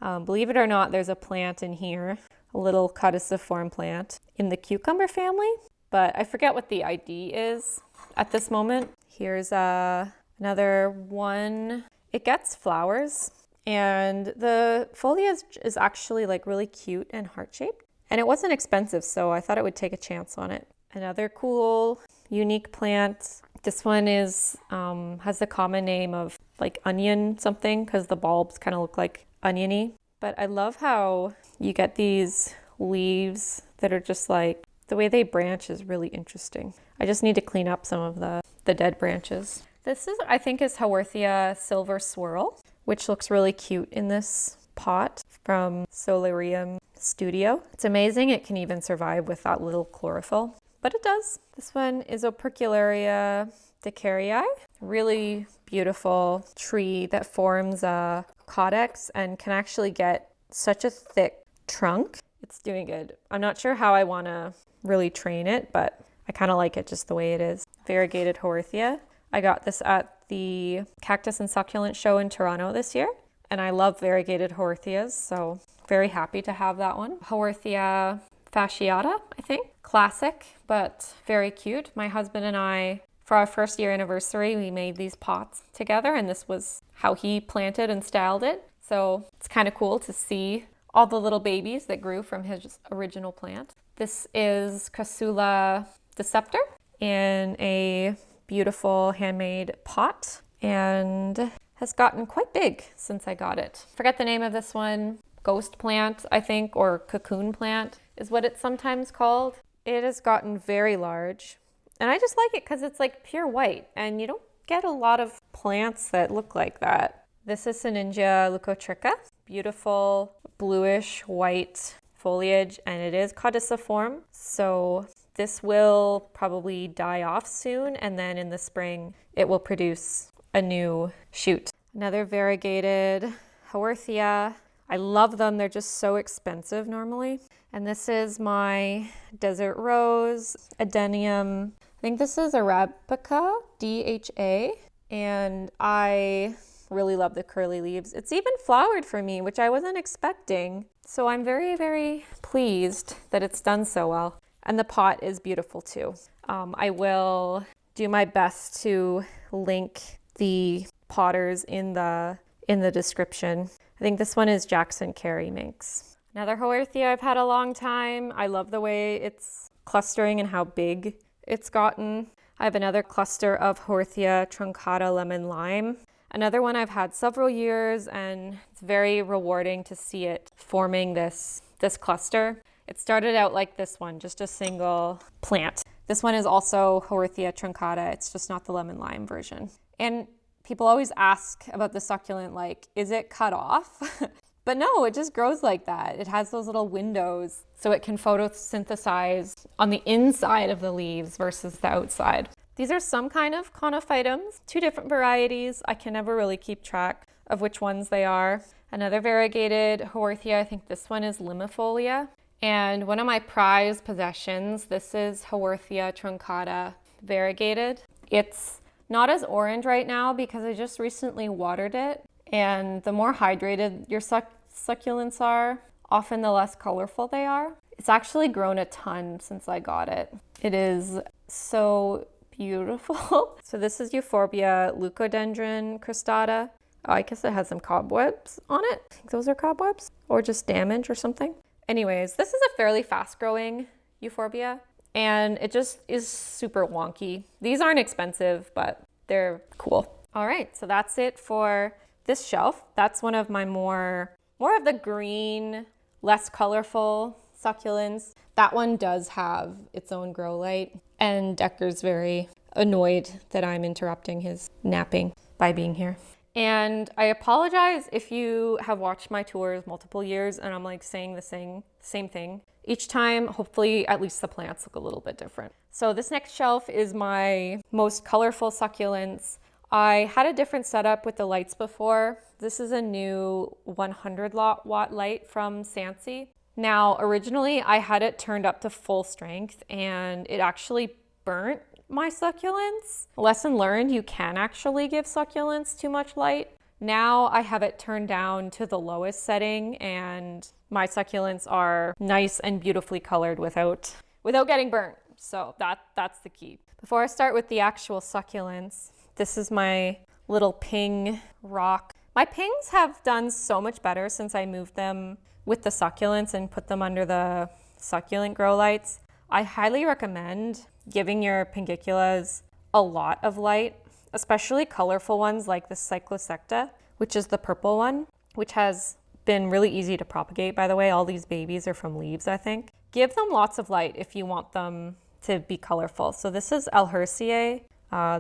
Believe it or not, there's a plant in here, a little caudiciform plant in the cucumber family, but I forget what the ID is at this moment. Here's another one. It gets flowers, and the foliage is actually like really cute and heart-shaped. And it wasn't expensive, so I thought it would take a chance on it. Another cool, unique plant. This one is has the common name of like onion something because the bulbs kind of look like oniony. But I love how you get these leaves that are just like, the way they branch is really interesting. I just need to clean up some of the dead branches. This is, I think, is Haworthia Silver Swirl, which looks really cute in this pot from Solarium Studio. It's amazing it can even survive with that little chlorophyll. But it does. This one is Opercularia decarii, really beautiful tree that forms a caudex and can actually get such a thick trunk. It's doing good. I'm not sure how I want to really train it, but I kind of like it just the way it is. Variegated Haworthia. I got this at the Cactus and Succulent show in Toronto this year, and I love variegated Haworthias, so very happy to have that one. Haworthia fasciata, I think. think. Classic, but very cute. My husband and I, for our first year anniversary, we made these pots together, and this was how he planted and styled it. So it's kind of cool to see all the little babies that grew from his original plant. This is Crassula deceptor in a beautiful handmade pot and has gotten quite big since I got it. Forget the name of this one. Ghost plant, I think, or cocoon plant is what it's sometimes called. It has gotten very large, and I just like it because it's like pure white, and you don't get a lot of plants that look like that. This is Siningia leucotricha. Beautiful bluish white foliage, and it is caudiciform, so this will probably die off soon, and then in the spring it will produce a new shoot. Another variegated Haworthia. I love them. They're just so expensive normally. And this is my desert rose, adenium. I think this is Arabica, DHA. And I really love the curly leaves. It's even flowered for me, which I wasn't expecting. So I'm very, very pleased that it's done so well. And the pot is beautiful too. I will do my best to link the potters in the description. I think this one is Jackson Carey Minx. Another Haworthia I've had a long time. I love the way it's clustering and how big it's gotten. I have another cluster of Haworthia truncata lemon lime. Another one I've had several years, and it's very rewarding to see it forming this cluster. It started out like this one, just a single plant. This one is also Haworthia truncata. It's just not the lemon lime version. And people always ask about the succulent, like, is it cut off? But no, it just grows like that. It has those little windows so it can photosynthesize on the inside of the leaves versus the outside. These are some kind of conophytums, 2 different varieties. I can never really keep track of which ones they are. Another variegated Haworthia, I think this one is Limifolia. And one of my prized possessions, this is Haworthia truncata variegated. It's not as orange right now because I just recently watered it. And the more hydrated your succulents are, often the less colorful they are. It's actually grown a ton since I got it. It is so beautiful. So this is Euphorbia leucodendron cristata. Oh, I guess it has some cobwebs on it. I think those are cobwebs or just damage or something. Anyways, this is a fairly fast growing Euphorbia, and it just is super wonky. These aren't expensive, but they're cool. All right, so that's it for this shelf. That's one of my more of the green, less colorful succulents. That one does have its own grow light, and Decker's very annoyed that I'm interrupting his napping by being here. And I apologize if you have watched my tours multiple years and I'm like saying the same thing each time. Hopefully at least the plants look a little bit different. So this next shelf is my most colorful succulents. I had a different setup with the lights before. This is a new 100 watt light from Sansi. Now, originally I had it turned up to full strength and it actually burnt my succulents. Lesson learned, you can actually give succulents too much light. Now I have it turned down to the lowest setting and my succulents are nice and beautifully colored without getting burnt. So that's the key. Before I start with the actual succulents, this is my little ping rock. My pings have done so much better since I moved them with the succulents and put them under the succulent grow lights. I highly recommend giving your pingiculas a lot of light, especially colorful ones like the Cyclosecta, which is the purple one, which has been really easy to propagate, by the way. All these babies are from leaves, I think. Give them lots of light if you want them to be colorful. So this is Alherciae,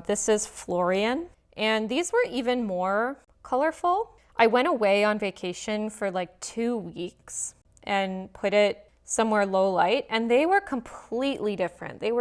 this is Florian, and these were even more colorful. I went away on vacation for like 2 weeks and put it somewhere low light, and they were completely different. They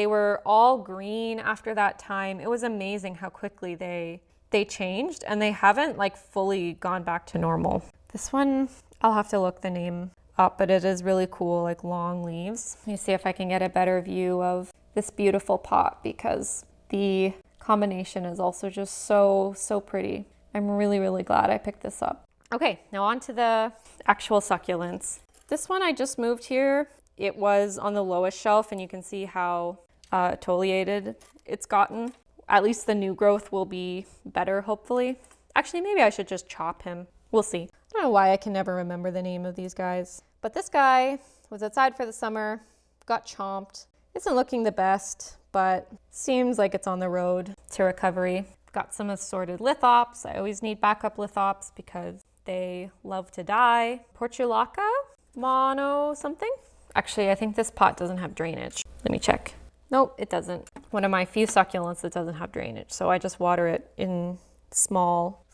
were all green after that time. It was amazing how quickly they changed, and they haven't like fully gone back to normal. This one, I'll have to look the name up, but it is really cool, like long leaves. Let me see if I can get a better view of this beautiful pot because the combination is also just so pretty. I'm really, really glad I picked this up. Okay, now on to the actual succulents. This one I just moved here It was on the lowest shelf, and you can see how exfoliated it's gotten. At least the new growth will be better, hopefully. Actually, maybe I should just chop him. We'll see. I don't know why I can never remember the name of these guys. But this guy was outside for the summer, got chomped. Isn't looking the best, but seems like it's on the road to recovery. Got some assorted lithops. I always need backup lithops because they love to die. Portulaca, mono something. Actually, I think this pot doesn't have drainage. Let me check. Nope, it doesn't. One of my few succulents that doesn't have drainage, so I just water it in small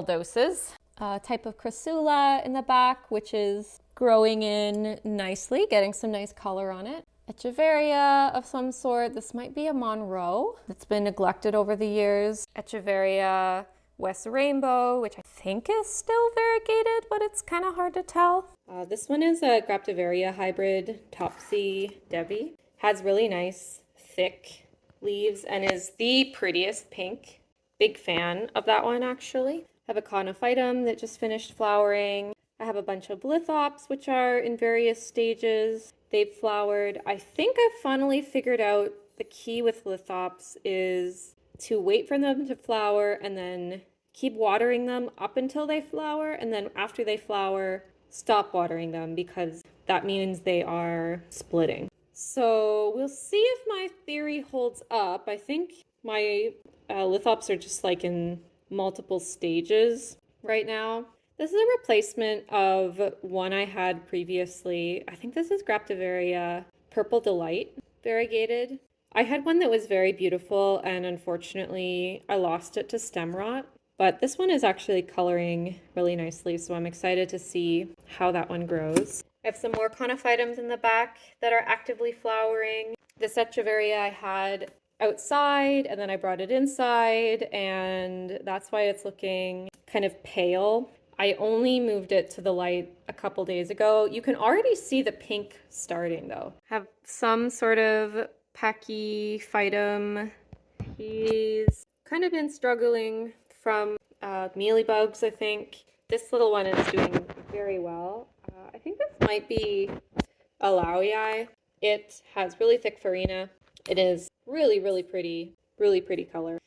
doses. Type of crassula in the back, which is growing in nicely, getting some nice color on it. Echeveria of some sort. This might be a Monroe that's been neglected over the years. Echeveria West Rainbow, which I think is still variegated, but it's kind of hard to tell. This one is a Graptivaria hybrid Topsy Devi. Has really nice thick leaves and is the prettiest pink. Big fan of that one, actually. I have a Conophytum that just finished flowering. I have a bunch of lithops, which are in various stages. They've flowered. I think I've finally figured out the key with lithops is to wait for them to flower and then keep watering them up until they flower. And then after they flower, stop watering them because that means they are splitting. So we'll see if my theory holds up. I think my lithops are just like in multiple stages right now. This is a replacement of one I had previously. I think this is Graptivaria Purple Delight variegated. I had one that was very beautiful and unfortunately I lost it to stem rot. But this one is actually coloring really nicely, so I'm excited to see how that one grows. I have some more Conophytums in the back that are actively flowering. This Echeveria I had outside and then I brought it inside, and that's why it's looking kind of pale. I only moved it to the light a couple days ago. You can already see the pink starting though. Have some sort of Pachyphytum. He's kind of been struggling from mealybugs, I think. This little one is doing very well. I think this might be a Laui. It has really thick farina. It is really pretty color.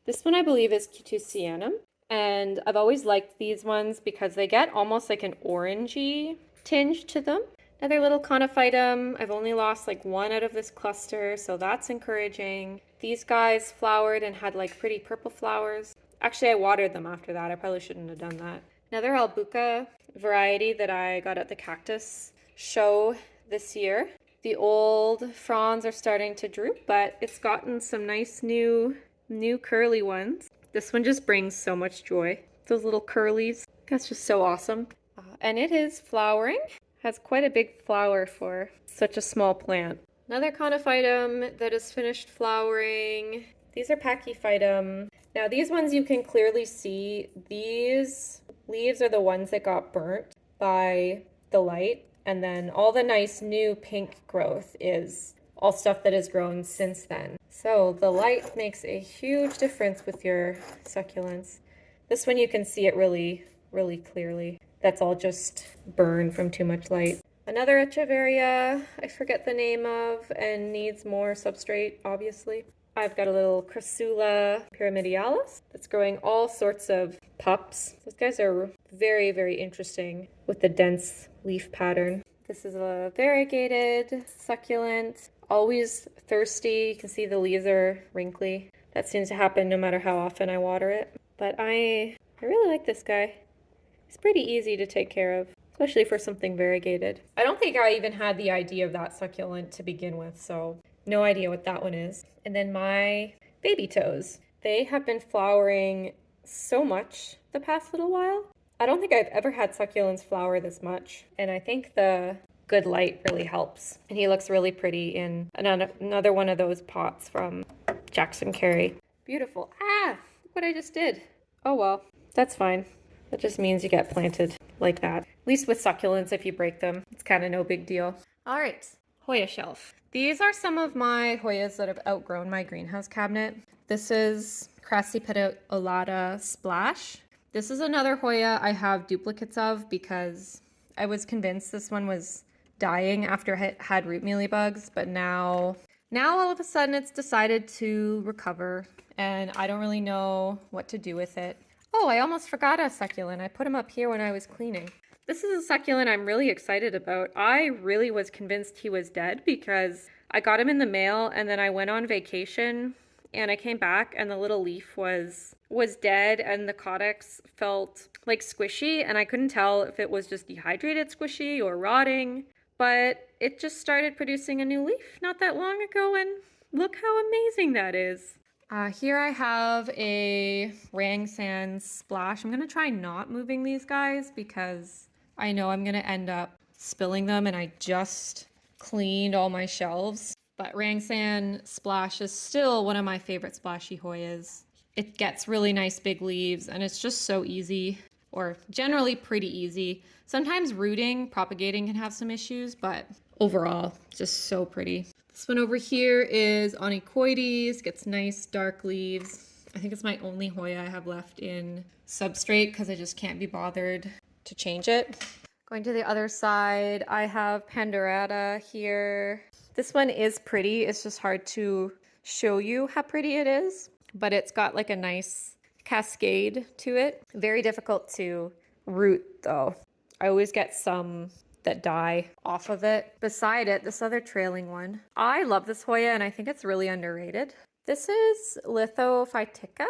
This one I believe is Cutusianum. And I've always liked these ones because they get almost like an orangey tinge to them. Another little Conophytum. I've only lost like one out of this cluster, so that's encouraging. These guys flowered and had like pretty purple flowers. Actually, I watered them after that. I probably shouldn't have done that. Another Albuca variety that I got at the cactus show this year. The old fronds are starting to droop, but it's gotten some nice new curly ones. This one just brings so much joy. Those little curlies. That's just so awesome. And it is flowering. Has quite a big flower for such a small plant. Another Conophytum that is finished flowering. These are Pachyphytum. Now these ones you can clearly see. These leaves are the ones that got burnt by the light. And then all the nice new pink growth is all stuff that has grown since then. So the light makes a huge difference with your succulents. This one you can see it really clearly. That's all just burned from too much light. Another Echeveria I forget the name of and needs more substrate, obviously. I've got a little Crassula pyramidialis that's growing all sorts of pups. Those guys are very interesting with the dense leaf pattern. This is a variegated succulent, always thirsty. You can see the leaves are wrinkly. That seems to happen no matter how often I water it. But I really like this guy. It's pretty easy to take care of, especially for something variegated. I don't think I even had the idea of that succulent to begin with, so no idea what that one is. And then my baby toes. They have been flowering so much the past little while. I don't think I've ever had succulents flower this much. And I think the good light really helps. And he looks really pretty in another one of those pots from Jackson Carey. Beautiful. Ah, look what I just did. Oh well, that's fine. That just means you get planted like that. At least with succulents, if you break them, it's kind of no big deal. All right, Hoya shelf. These are some of my Hoyas that have outgrown my greenhouse cabinet. This is Crassipediolata Splash. This is another Hoya I have duplicates of because I was convinced this one was dying after it had root mealybugs, but now all of a sudden it's decided to recover, and I don't really know what to do with it. Oh, I almost forgot a succulent. I put him up here when I was cleaning. This is a succulent I'm really excited about. I really was convinced he was dead because I got him in the mail and then I went on vacation and I came back and the little leaf was dead and the caudex felt like squishy, and I couldn't tell if it was just dehydrated squishy or rotting, but it just started producing a new leaf not that long ago, and look how amazing that is. Here I have a Rang Sand splash. I'm gonna try not moving these guys because I know I'm gonna end up spilling them, and I just cleaned all my shelves. But Rang Sand Splash is still one of my favorite splashy Hoyas. It gets really nice big leaves and it's just so easy, or generally pretty easy. Sometimes rooting, propagating can have some issues, but overall, just so pretty. This one over here is Onychoides, gets nice dark leaves. I think it's my only Hoya I have left in substrate because I just can't be bothered to change it. Going to the other side, I have Pandorata here. This one is pretty. It's just hard to show you how pretty it is, but it's got like a nice cascade to it. Very difficult to root though. I always get some that die off of it. Beside it, this other trailing one. I love this Hoya and I think it's really underrated. This is Lithophytica.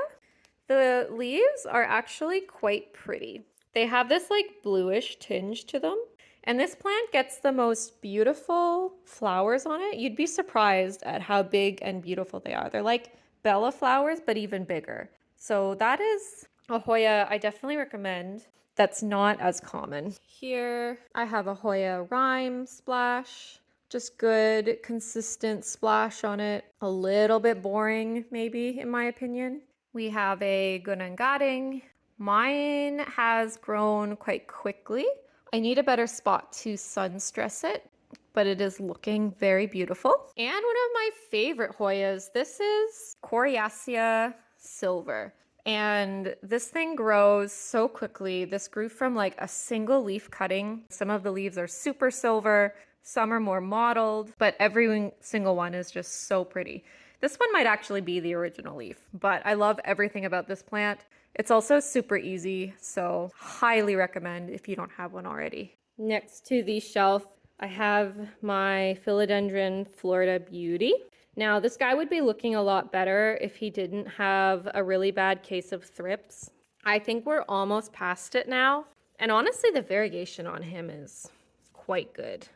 The leaves are actually quite pretty. They have this like bluish tinge to them. And this plant gets the most beautiful flowers on it. You'd be surprised at how big and beautiful they are. They're like Bella flowers, but even bigger. So that is a Hoya I definitely recommend. That's not as common. Here I have a Hoya Rhyme Splash. Just good, consistent splash on it. A little bit boring, maybe, in my opinion. We have a Gunangating. Mine has grown quite quickly. I need a better spot to sun stress it, but it is looking very beautiful. And one of my favorite Hoyas, this is Coriacea Silver. And this thing grows so quickly. This grew from like a single leaf cutting. Some of the leaves are super silver, some are more mottled, but every single one is just so pretty. This one might actually be the original leaf, but I love everything about this plant. It's also super easy, so highly recommend if you don't have one already. Next to the shelf, I have my Philodendron Florida Beauty. Now, this guy would be looking a lot better if he didn't have a really bad case of thrips. I think we're almost past it now, and honestly, the variegation on him is quite good.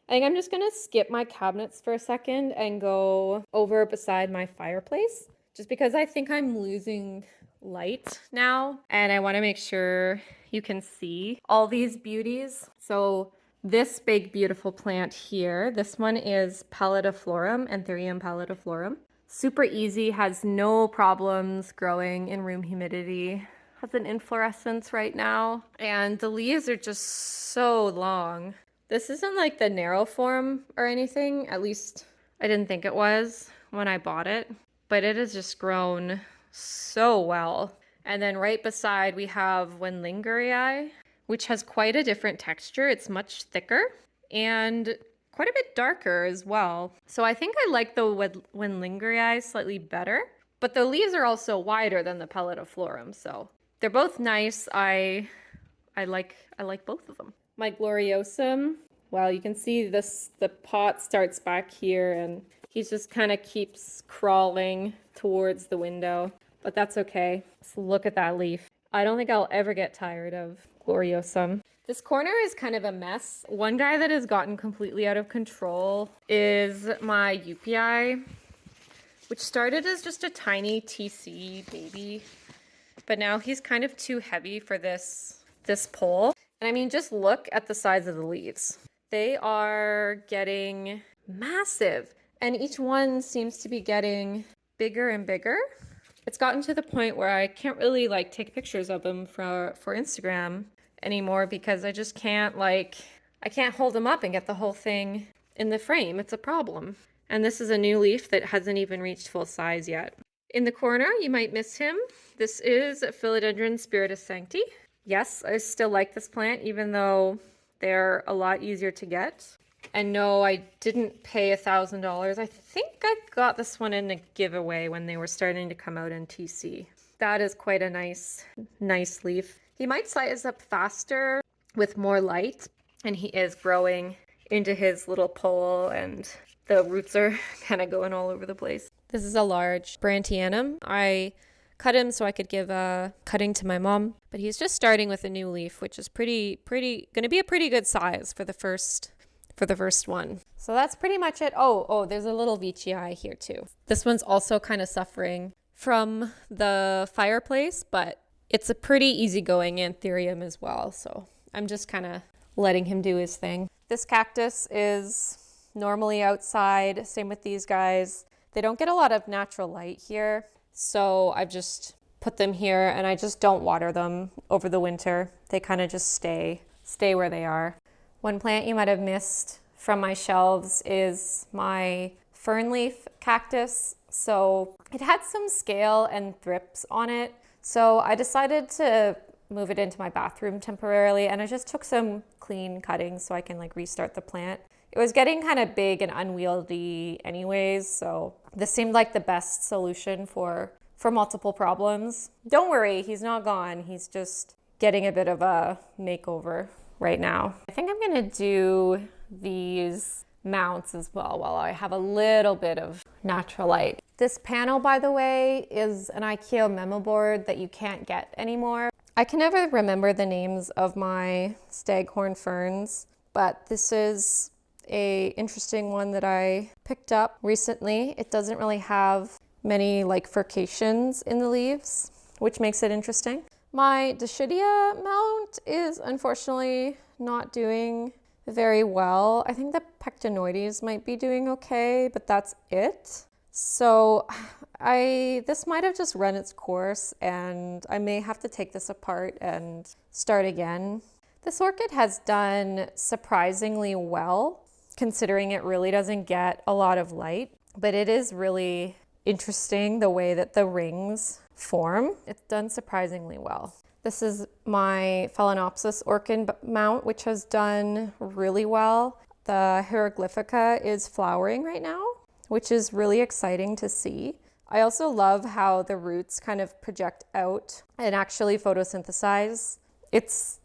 I think I'm just gonna skip my cabinets for a second and go over beside my fireplace, just because I think I'm losing light now and I want to make sure you can see all these beauties. So this big beautiful plant here, this one is Pallitiflorum, Anthurium pallitiflorum. Super easy, has no problems growing in room humidity. Has an inflorescence right now, and the leaves are just so long. This isn't like the narrow form or anything, at least I didn't think it was when I bought it, but it has just grown so well. And then right beside we have Wenlingerii, which has quite a different texture. It's much thicker and quite a bit darker as well. So I think I like the Wenlingerii slightly better, but the leaves are also wider than the Pallitiflorum, so they're both nice. I like both of them. My Gloriosum, well, you can see this, the pot starts back here and he just kind of keeps crawling towards the window, but that's okay. Just look at that leaf. I don't think I'll ever get tired of Gloriosum. This corner is kind of a mess. One guy that has gotten completely out of control is my UPI, which started as just a tiny TC baby, but now he's kind of too heavy for this pole. And I mean, just look at the size of the leaves. They are getting massive, and each one seems to be getting bigger and bigger. It's gotten to the point where I can't really like take pictures of them for Instagram anymore because I just can't I can't hold them up and get the whole thing in the frame. It's a problem. And this is a new leaf that hasn't even reached full size yet. In the corner, you might miss him. This is Philodendron Spiritus Sancti. Yes, I still like this plant, even though They're a lot easier to get. And no, I didn't pay $1,000. I think I got this one in a giveaway when they were starting to come out in TC. That is quite a nice leaf. He might size up faster with more light, and he is growing into his little pole, and the roots are kind of going all over the place. This is a large Brantianum. I cut him so I could give a cutting to my mom, but he's just starting with a new leaf, which is pretty gonna be a pretty good size for the first one. So that's pretty much it. Oh, there's a little veitchii here too. This one's also kind of suffering from the fireplace, but it's a pretty easygoing anthurium as well. So I'm just kind of letting him do his thing. This cactus is normally outside. Same with these guys. They don't get a lot of natural light here. So I've just put them here, and I just don't water them over the winter. They kind of just stay where they are. One plant you might have missed from my shelves is my fern leaf cactus. So it had some scale and thrips on it. So I decided to move it into my bathroom temporarily, and I just took some clean cuttings so I can like restart the plant. It was getting kind of big and unwieldy anyways, so this seemed like the best solution for multiple problems. Don't worry, he's not gone. He's just getting a bit of a makeover right now. I think I'm gonna do these mounts as well while I have a little bit of natural light. This panel, by the way, is an IKEA memo board that you can't get anymore. I can never remember the names of my staghorn ferns, but this is a interesting one that I picked up recently. It doesn't really have many like furcations in the leaves, which makes it interesting. My Dischidia mount is unfortunately not doing very well. I think the pectinoides might be doing okay, but that's it. So this might have just run its course, and I may have to take this apart and start again. This orchid has done surprisingly well, considering it really doesn't get a lot of light, but it is really interesting the way that the rings form. It's done surprisingly well. This is my Phalaenopsis orchid mount, which has done really well. The Hieroglyphica is flowering right now, which is really exciting to see. I also love how the roots kind of project out and actually photosynthesize. It's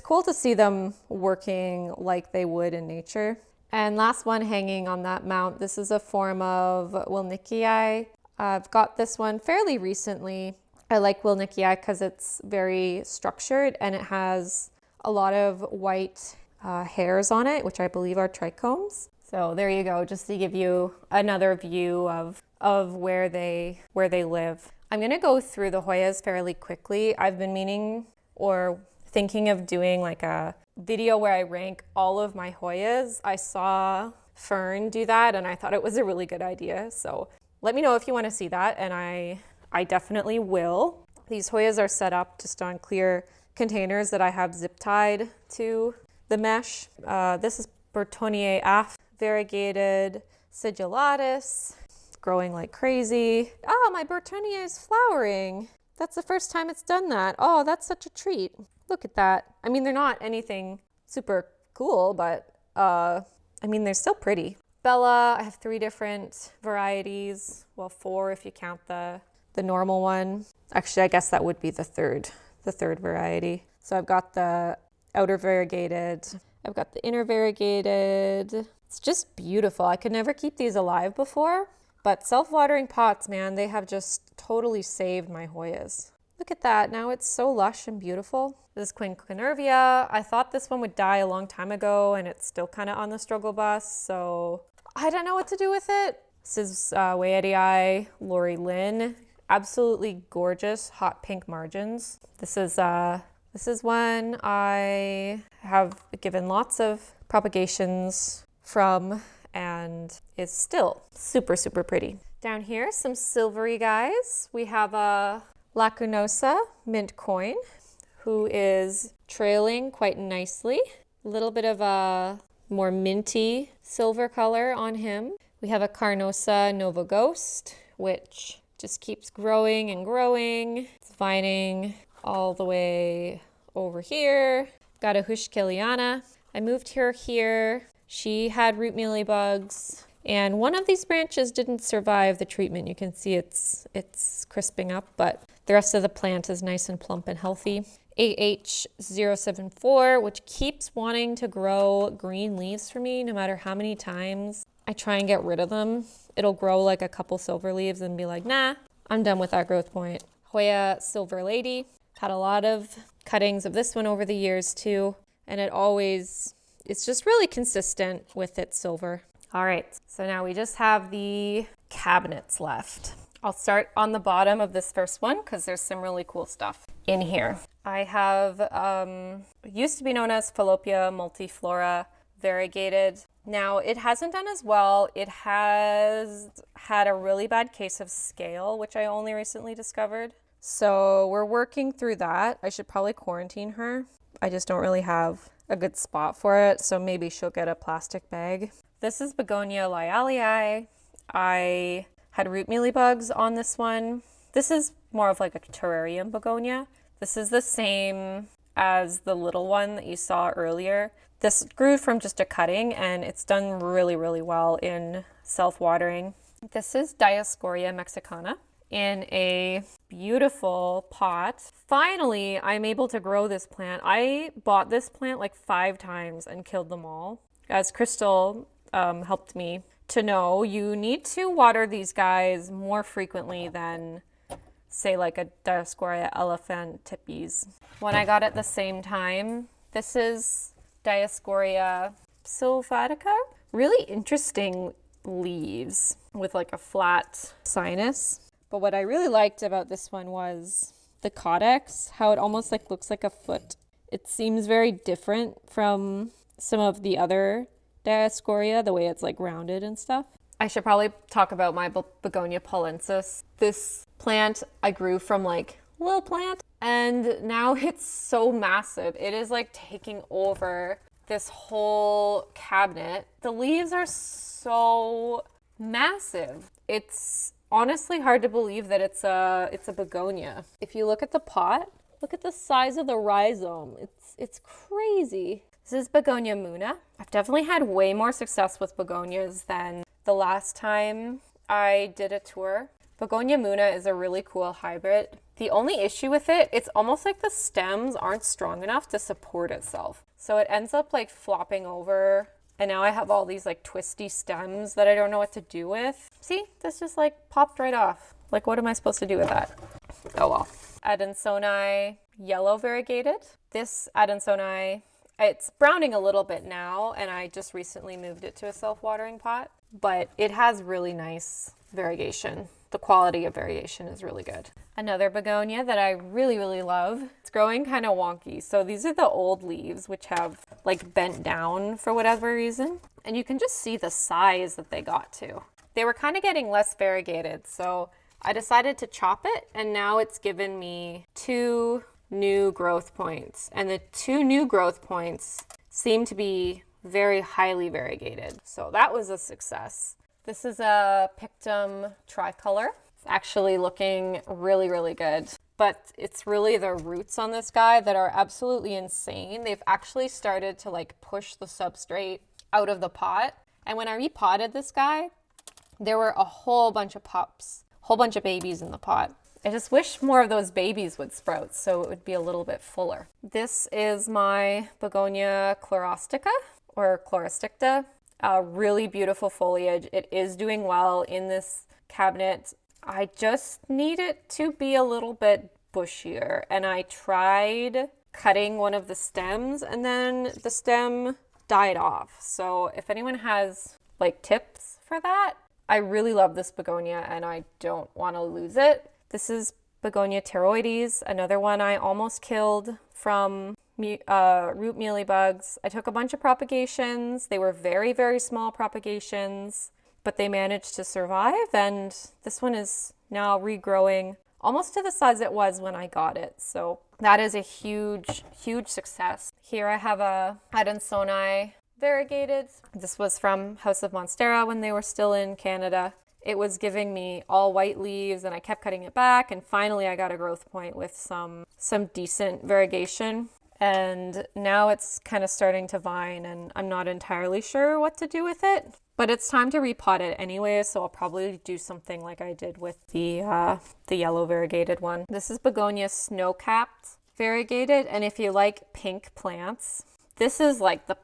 cool to see them working like they would in nature. And last one hanging on that mount, this is a form of Wilnickii. I've got this one fairly recently. I like Wilnickii because it's very structured and it has a lot of white hairs on it, which I believe are trichomes. So there you go, just to give you another view of where they live. I'm gonna go through the Hoyas fairly quickly. I've been meaning or thinking of doing like a video where I rank all of my Hoyas. I saw Fern do that and I thought it was a really good idea. So let me know if you want to see that, and I definitely will. These Hoyas are set up just on clear containers that I have zip tied to the mesh. This is Burtonier af, variegated sigillatus, growing like crazy. Oh, my Burtonier is flowering. That's the first time it's done that. Oh, that's such a treat. Look at that. I mean, they're not anything super cool, but I mean, they're still pretty. Bella, I have 3 different varieties. Well, 4 if you count the normal one. Actually, I guess that would be the third variety. So I've got the outer variegated. I've got the inner variegated. It's just beautiful. I could never keep these alive before, but self-watering pots, man, they have just totally saved my Hoyas. Look at that. Now it's so lush and beautiful. This is Quincunnervia. I thought this one would die a long time ago, and it's still kind of on the struggle bus, so I don't know what to do with it. This is Weidii Lori Lynn. Absolutely gorgeous hot pink margins. This is one I have given lots of propagations from and is still super, super pretty. Down here, some silvery guys. We have a Lacunosa mint coin, who is trailing quite nicely. A little bit of a more minty silver color on him. We have a Carnosa Nova Ghost, which just keeps growing and growing. It's vining all the way over here. got a Houseplants. I moved her here. She had root mealybugs, and one of these branches didn't survive the treatment. You can see it's crisping up, but the rest of the plant is nice and plump and healthy. AH074, which keeps wanting to grow green leaves for me no matter how many times I try and get rid of them. It'll grow like a couple silver leaves and be like, nah, I'm done with that growth point. Hoya Silver Lady. Had a lot of cuttings of this one over the years too, and it's just really consistent with its silver. All right, so now we just have the cabinets left. I'll start on the bottom of this first one because there's some really cool stuff in here. I have, used to be known as Fallopia multiflora variegated. Now it hasn't done as well. It has had a really bad case of scale, which I only recently discovered. So we're working through that. I should probably quarantine her. I just don't really have a good spot for it, so maybe she'll get a plastic bag. This is Begonia lyalii. I had root mealybugs on this one. This is more of like a terrarium begonia. This is the same as the little one that you saw earlier. This grew from just a cutting, and it's done really, really well in self-watering. This is Dioscorea mexicana in a beautiful pot. Finally, I'm able to grow this plant. I bought this plant like 5 times and killed them all. As Crystal helped me to know, you need to water these guys more frequently than, say, like a Dioscorea elephantipes. When I got at the same time, this is Dioscorea sylvatica. Really interesting leaves with like a flat sinus. But what I really liked about this one was the codex, how it almost like looks like a foot. It seems very different from some of the other Dioscorea, the way it's like rounded and stuff. I should probably talk about my Begonia polensis. This plant I grew from like a little plant, and now it's so massive. It is like taking over this whole cabinet. The leaves are so massive. It's honestly hard to believe that it's a begonia. If you look at the pot, look at the size of the rhizome. It's crazy. This is Begonia Muna. I've definitely had way more success with begonias than the last time I did a tour. Begonia Muna is a really cool hybrid. The only issue with it, it's almost like the stems aren't strong enough to support itself. So it ends up like flopping over. And now I have all these like twisty stems that I don't know what to do with. See, this just like popped right off. Like, what am I supposed to do with that? Oh well. Adansonii yellow variegated. This Adansonii, it's browning a little bit now, and I just recently moved it to a self-watering pot, but it has really nice variegation. The quality of variation is really good. Another begonia that I really, really love. It's growing kind of wonky. So these are the old leaves, which have like bent down for whatever reason. And you can just see the size that they got to. They were kind of getting less variegated. So I decided to chop it, and now it's given me 2 new growth points. And the 2 new growth points seem to be very highly variegated. So that was a success. This is a Pictum tricolor. It's actually looking really, really good. But it's really the roots on this guy that are absolutely insane. They've actually started to like push the substrate out of the pot. And when I repotted this guy, there were a whole bunch of pups, a whole bunch of babies in the pot. I just wish more of those babies would sprout so it would be a little bit fuller. This is my Begonia chlorostica or chloristicta. Really beautiful foliage. It is doing well in this cabinet. I just need it to be a little bit bushier. And I tried cutting one of the stems, and then the stem died off. So if anyone has like tips for that, I really love this begonia and I don't want to lose it. This is Begonia pteroides, another one I almost killed from root mealybugs. I took a bunch of propagations. They were very, very small propagations, but they managed to survive, and this one is now regrowing almost to the size it was when I got it. So that is a huge, huge success. Here I have a Adansonii variegated. This was from House of Monstera when they were still in Canada. It was giving me all white leaves, and I kept cutting it back, and finally I got a growth point with some decent variegation. and now it's kind of starting to vine, and I'm not entirely sure what to do with it. But it's time to repot it anyway, so I'll probably do something like I did with the yellow variegated one. This is Begonia snow-capped variegated, and if you like pink plants, this is like the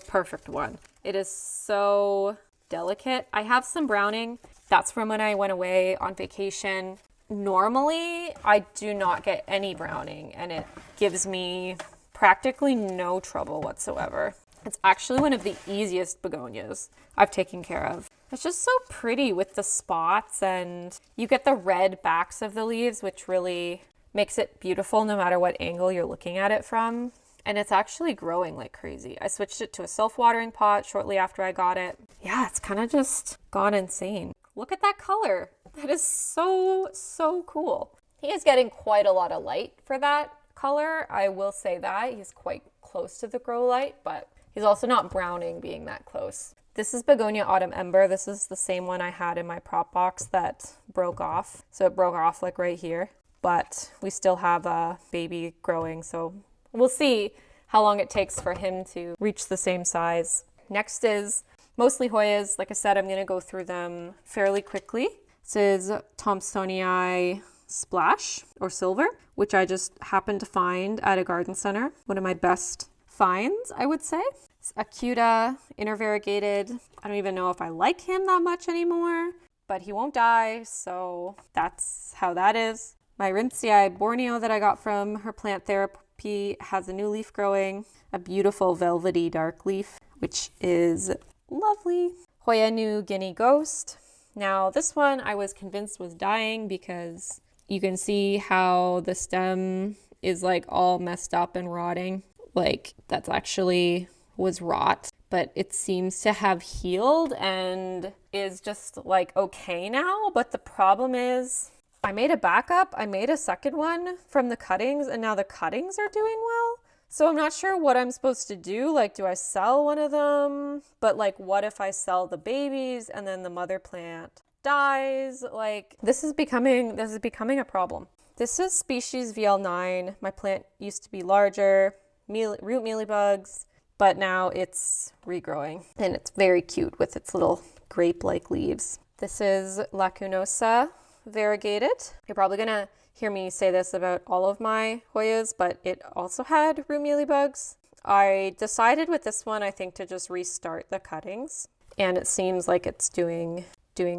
perfect one. It is so delicate. I have some browning. That's from when I went away on vacation. Normally, I do not get any browning, and it gives me practically no trouble whatsoever. It's actually one of the easiest begonias I've taken care of. It's just so pretty with the spots, and you get the red backs of the leaves, which really makes it beautiful no matter what angle you're looking at it from. And it's actually growing like crazy. I switched it to a self-watering pot shortly after I got it. Yeah, it's kind of just gone insane. Look at that color. That is so, so cool. He is getting quite a lot of light for that color. I will say that. He's quite close to the grow light, but he's also not browning being that close. This is Begonia Autumn Ember. This is the same one I had in my prop box that broke off. So it broke off like right here, but we still have a baby growing. So we'll see how long it takes for him to reach the same size. Next is mostly Hoyas. Like I said, I'm going to go through them fairly quickly. This is Thompsonii Splash or Silver, which I just happened to find at a garden center. One of my best finds, I would say. It's Acuta intervariegated. I don't even know if I like him that much anymore, but he won't die, so that's how that is. My Rinsei Borneo that I got from her plant therapy has a new leaf growing, a beautiful velvety dark leaf, which is lovely. Hoya New Guinea Ghost. Now this one I was convinced was dying because you can see how the stem is like all messed up and rotting. Like that's actually was rot, but it seems to have healed and is just like okay now. But the problem is I made a backup. I made a second one from the cuttings, and now the cuttings are doing well. So I'm not sure what I'm supposed to do. Like, do I sell one of them? But like, what if I sell the babies and then the mother plant dies? Like, this is becoming a problem. This is species VL9. My plant used to be larger, root mealybugs, but now it's regrowing, and it's very cute with its little grape-like leaves. This is Lacunosa variegated. You're probably gonna hear me say this about all of my Hoyas, but it also had root mealybugs. I decided with this one, I think, to just restart the cuttings, and it seems like it's doing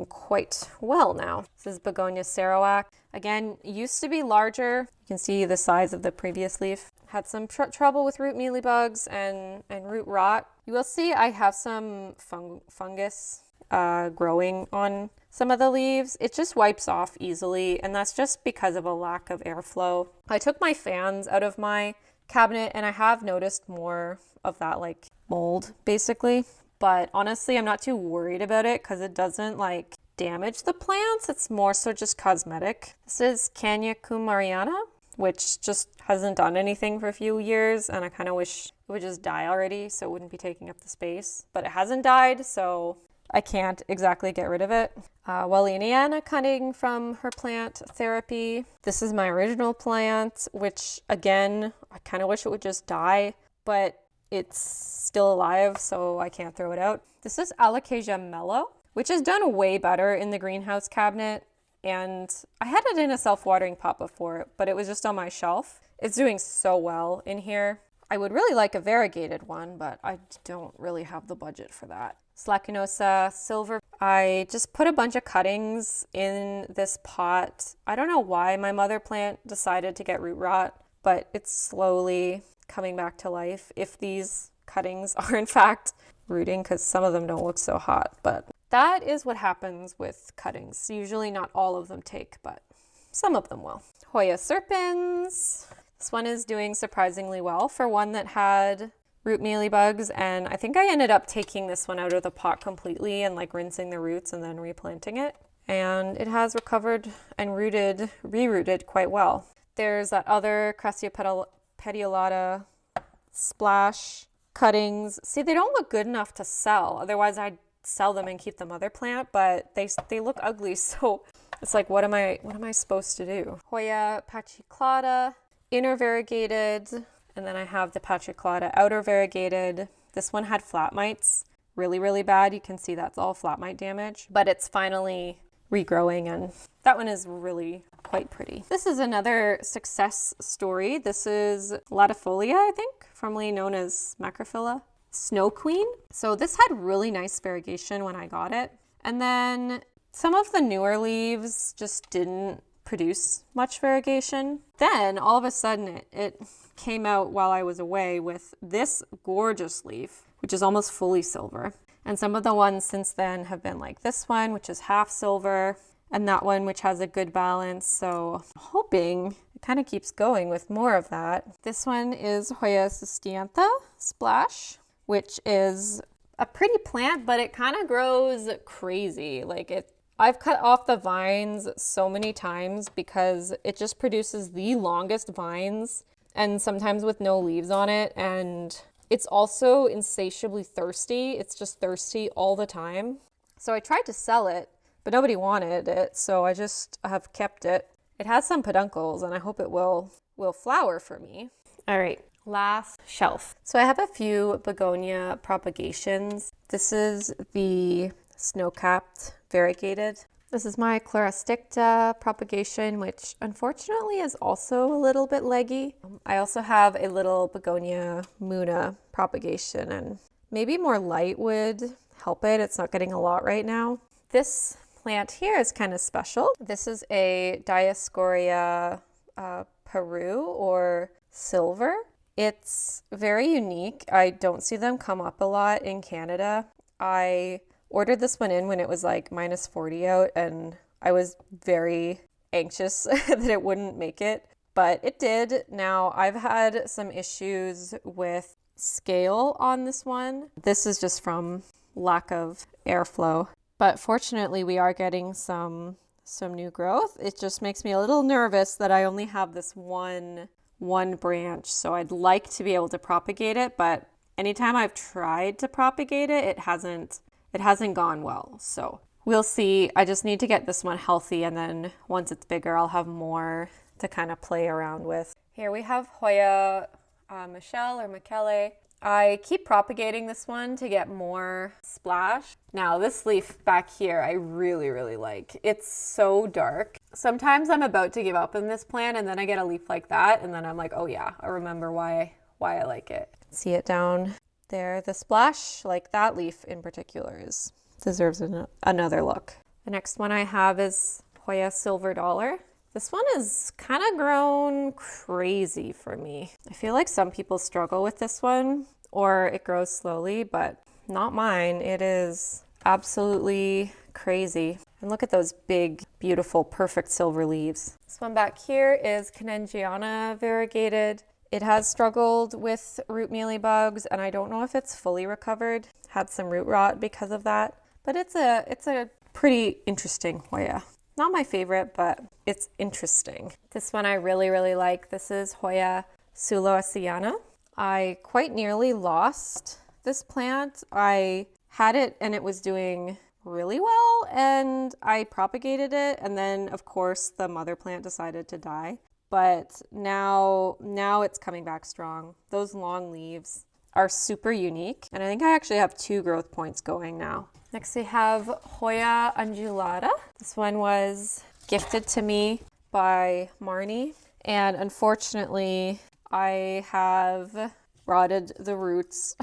quite well now. This is Begonia Sarawak. Again, used to be larger. You can see the size of the previous leaf. Had some trouble with root mealybugs and root rot. You will see I have some fungus growing on some of the leaves. It just wipes off easily, and that's just because of a lack of airflow. I took my fans out of my cabinet, and I have noticed more of that like mold basically. But honestly, I'm not too worried about it because it doesn't like damage the plants. It's more so just cosmetic. This is Cania Kumariana, which just hasn't done anything for a few years, and I kind of wish it would just die already so it wouldn't be taking up the space. But it hasn't died, so I can't exactly get rid of it. Walleniana cutting from her plant therapy. This is my original plant, which again, I kind of wish it would just die, but it's still alive, so I can't throw it out. This is Alocasia Mellow, which has done way better in the greenhouse cabinet. And I had it in a self-watering pot before, but it was just on my shelf. It's doing so well in here. I would really like a variegated one, but I don't really have the budget for that. Slacinosa Silver. I just put a bunch of cuttings in this pot. I don't know why my mother plant decided to get root rot, but it's slowly coming back to life. If these cuttings are in fact rooting, because some of them don't look so hot, but that is what happens with cuttings. Usually not all of them take, but some of them will. Hoya Serpens. This one is doing surprisingly well for one that had root mealybugs, and I think I ended up taking this one out of the pot completely and like rinsing the roots and then replanting it. And it has recovered and re-rooted quite well. There's that other Crassia petiolata Splash cuttings. See, they don't look good enough to sell. Otherwise I'd sell them and keep the mother plant, but they look ugly, so it's like, what am I supposed to do? Hoya pachiclata intervariegated, And then I have the Patriclata outer variegated. This one had flat mites, really, really bad. You can see that's all flat mite damage, but it's finally regrowing, and that one is really quite pretty. This is another success story. This is Latifolia, I think, formerly known as Macrophylla. Snow Queen. So this had really nice variegation when I got it. And then some of the newer leaves just didn't produce much variegation. Then all of a sudden it came out while I was away with this gorgeous leaf, which is almost fully silver. And some of the ones since then have been like this one, which is half silver, and that one, which has a good balance. So I'm hoping it kind of keeps going with more of that. This one is Hoya cystiantha Splash, which is a pretty plant, but it kind of grows crazy. I've cut off the vines so many times because it just produces the longest vines, and sometimes with no leaves on it. And it's also insatiably thirsty. It's just thirsty all the time. So I tried to sell it, but nobody wanted it, so I just have kept it. It has some peduncles, and I hope it will flower for me. All right, last shelf. So I have a few begonia propagations. This is the snow-capped variegated. This is my Chlorosticta propagation, which unfortunately is also a little bit leggy. I also have a little Begonia Muna propagation, and maybe more light would help it. It's not getting a lot right now. This plant here is kind of special. This is a Dioscorea Peru or silver. It's very unique. I don't see them come up a lot in Canada. I ordered this one in when it was like minus 40 out, and I was very anxious that it wouldn't make it, but it did. Now I've had some issues with scale on this one. This is just from lack of airflow, but fortunately we are getting some new growth. It just makes me a little nervous that I only have this one branch, so I'd like to be able to propagate it, but anytime I've tried to propagate it, it hasn't gone well. So we'll see. I just need to get this one healthy, and then once it's bigger, I'll have more to kind of play around with. Here we have Hoya Michelle or Michele. I keep propagating this one to get more splash. Now this leaf back here, I really, really like. It's so dark. Sometimes I'm about to give up on this plant, and then I get a leaf like that, and then I'm like, oh yeah, I remember why I like it. See it down there. The splash, like that leaf in particular, deserves another look. The next one I have is Hoya Silver Dollar. This one has kind of grown crazy for me. I feel like some people struggle with this one, or it grows slowly, but not mine. It is absolutely crazy. And look at those big, beautiful, perfect silver leaves. This one back here is Canengiana variegated. It has struggled with root mealybugs, and I don't know if it's fully recovered. Had some root rot because of that, but it's a pretty interesting Hoya. Not my favorite, but it's interesting. This one I really, really like. This is Hoya Suloasiana. I quite nearly lost this plant. I had it and it was doing really well, and I propagated it, and then of course the mother plant decided to die. But now it's coming back strong. Those long leaves are super unique, and I think I actually have 2 growth points going now. Next we have Hoya undulata. This one was gifted to me by Marnie, and unfortunately I have rotted the roots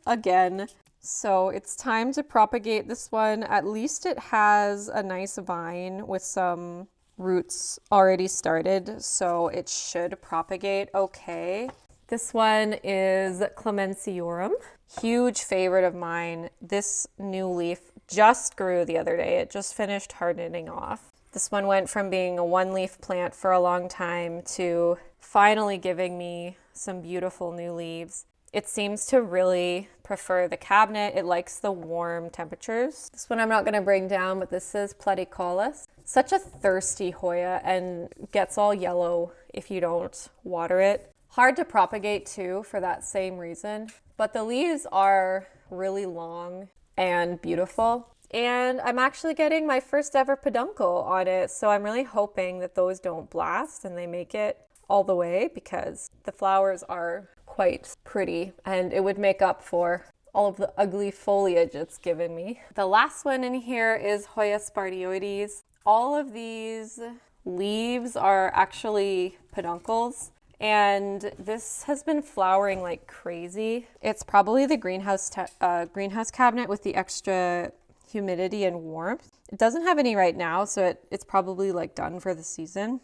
again. So it's time to propagate this one. At least it has a nice vine with some roots already started, so it should propagate okay. This one is Clemenciorum. Huge favorite of mine. This new leaf just grew the other day. It just finished hardening off. This one went from being a 1-leaf plant for a long time to finally giving me some beautiful new leaves. It seems to really prefer the cabinet. It likes the warm temperatures. This one I'm not going to bring down, but this is Platycollis. Such a thirsty Hoya, and gets all yellow if you don't water it. Hard to propagate too for that same reason, but the leaves are really long and beautiful. And I'm actually getting my first ever peduncle on it, so I'm really hoping that those don't blast and they make it all the way, because the flowers are quite pretty, and it would make up for all of the ugly foliage it's given me. The last one in here is Hoyas spardioides. All of these leaves are actually peduncles, and this has been flowering like crazy. It's probably the greenhouse cabinet with the extra humidity and warmth. It doesn't have any right now, so it's probably like done for the season.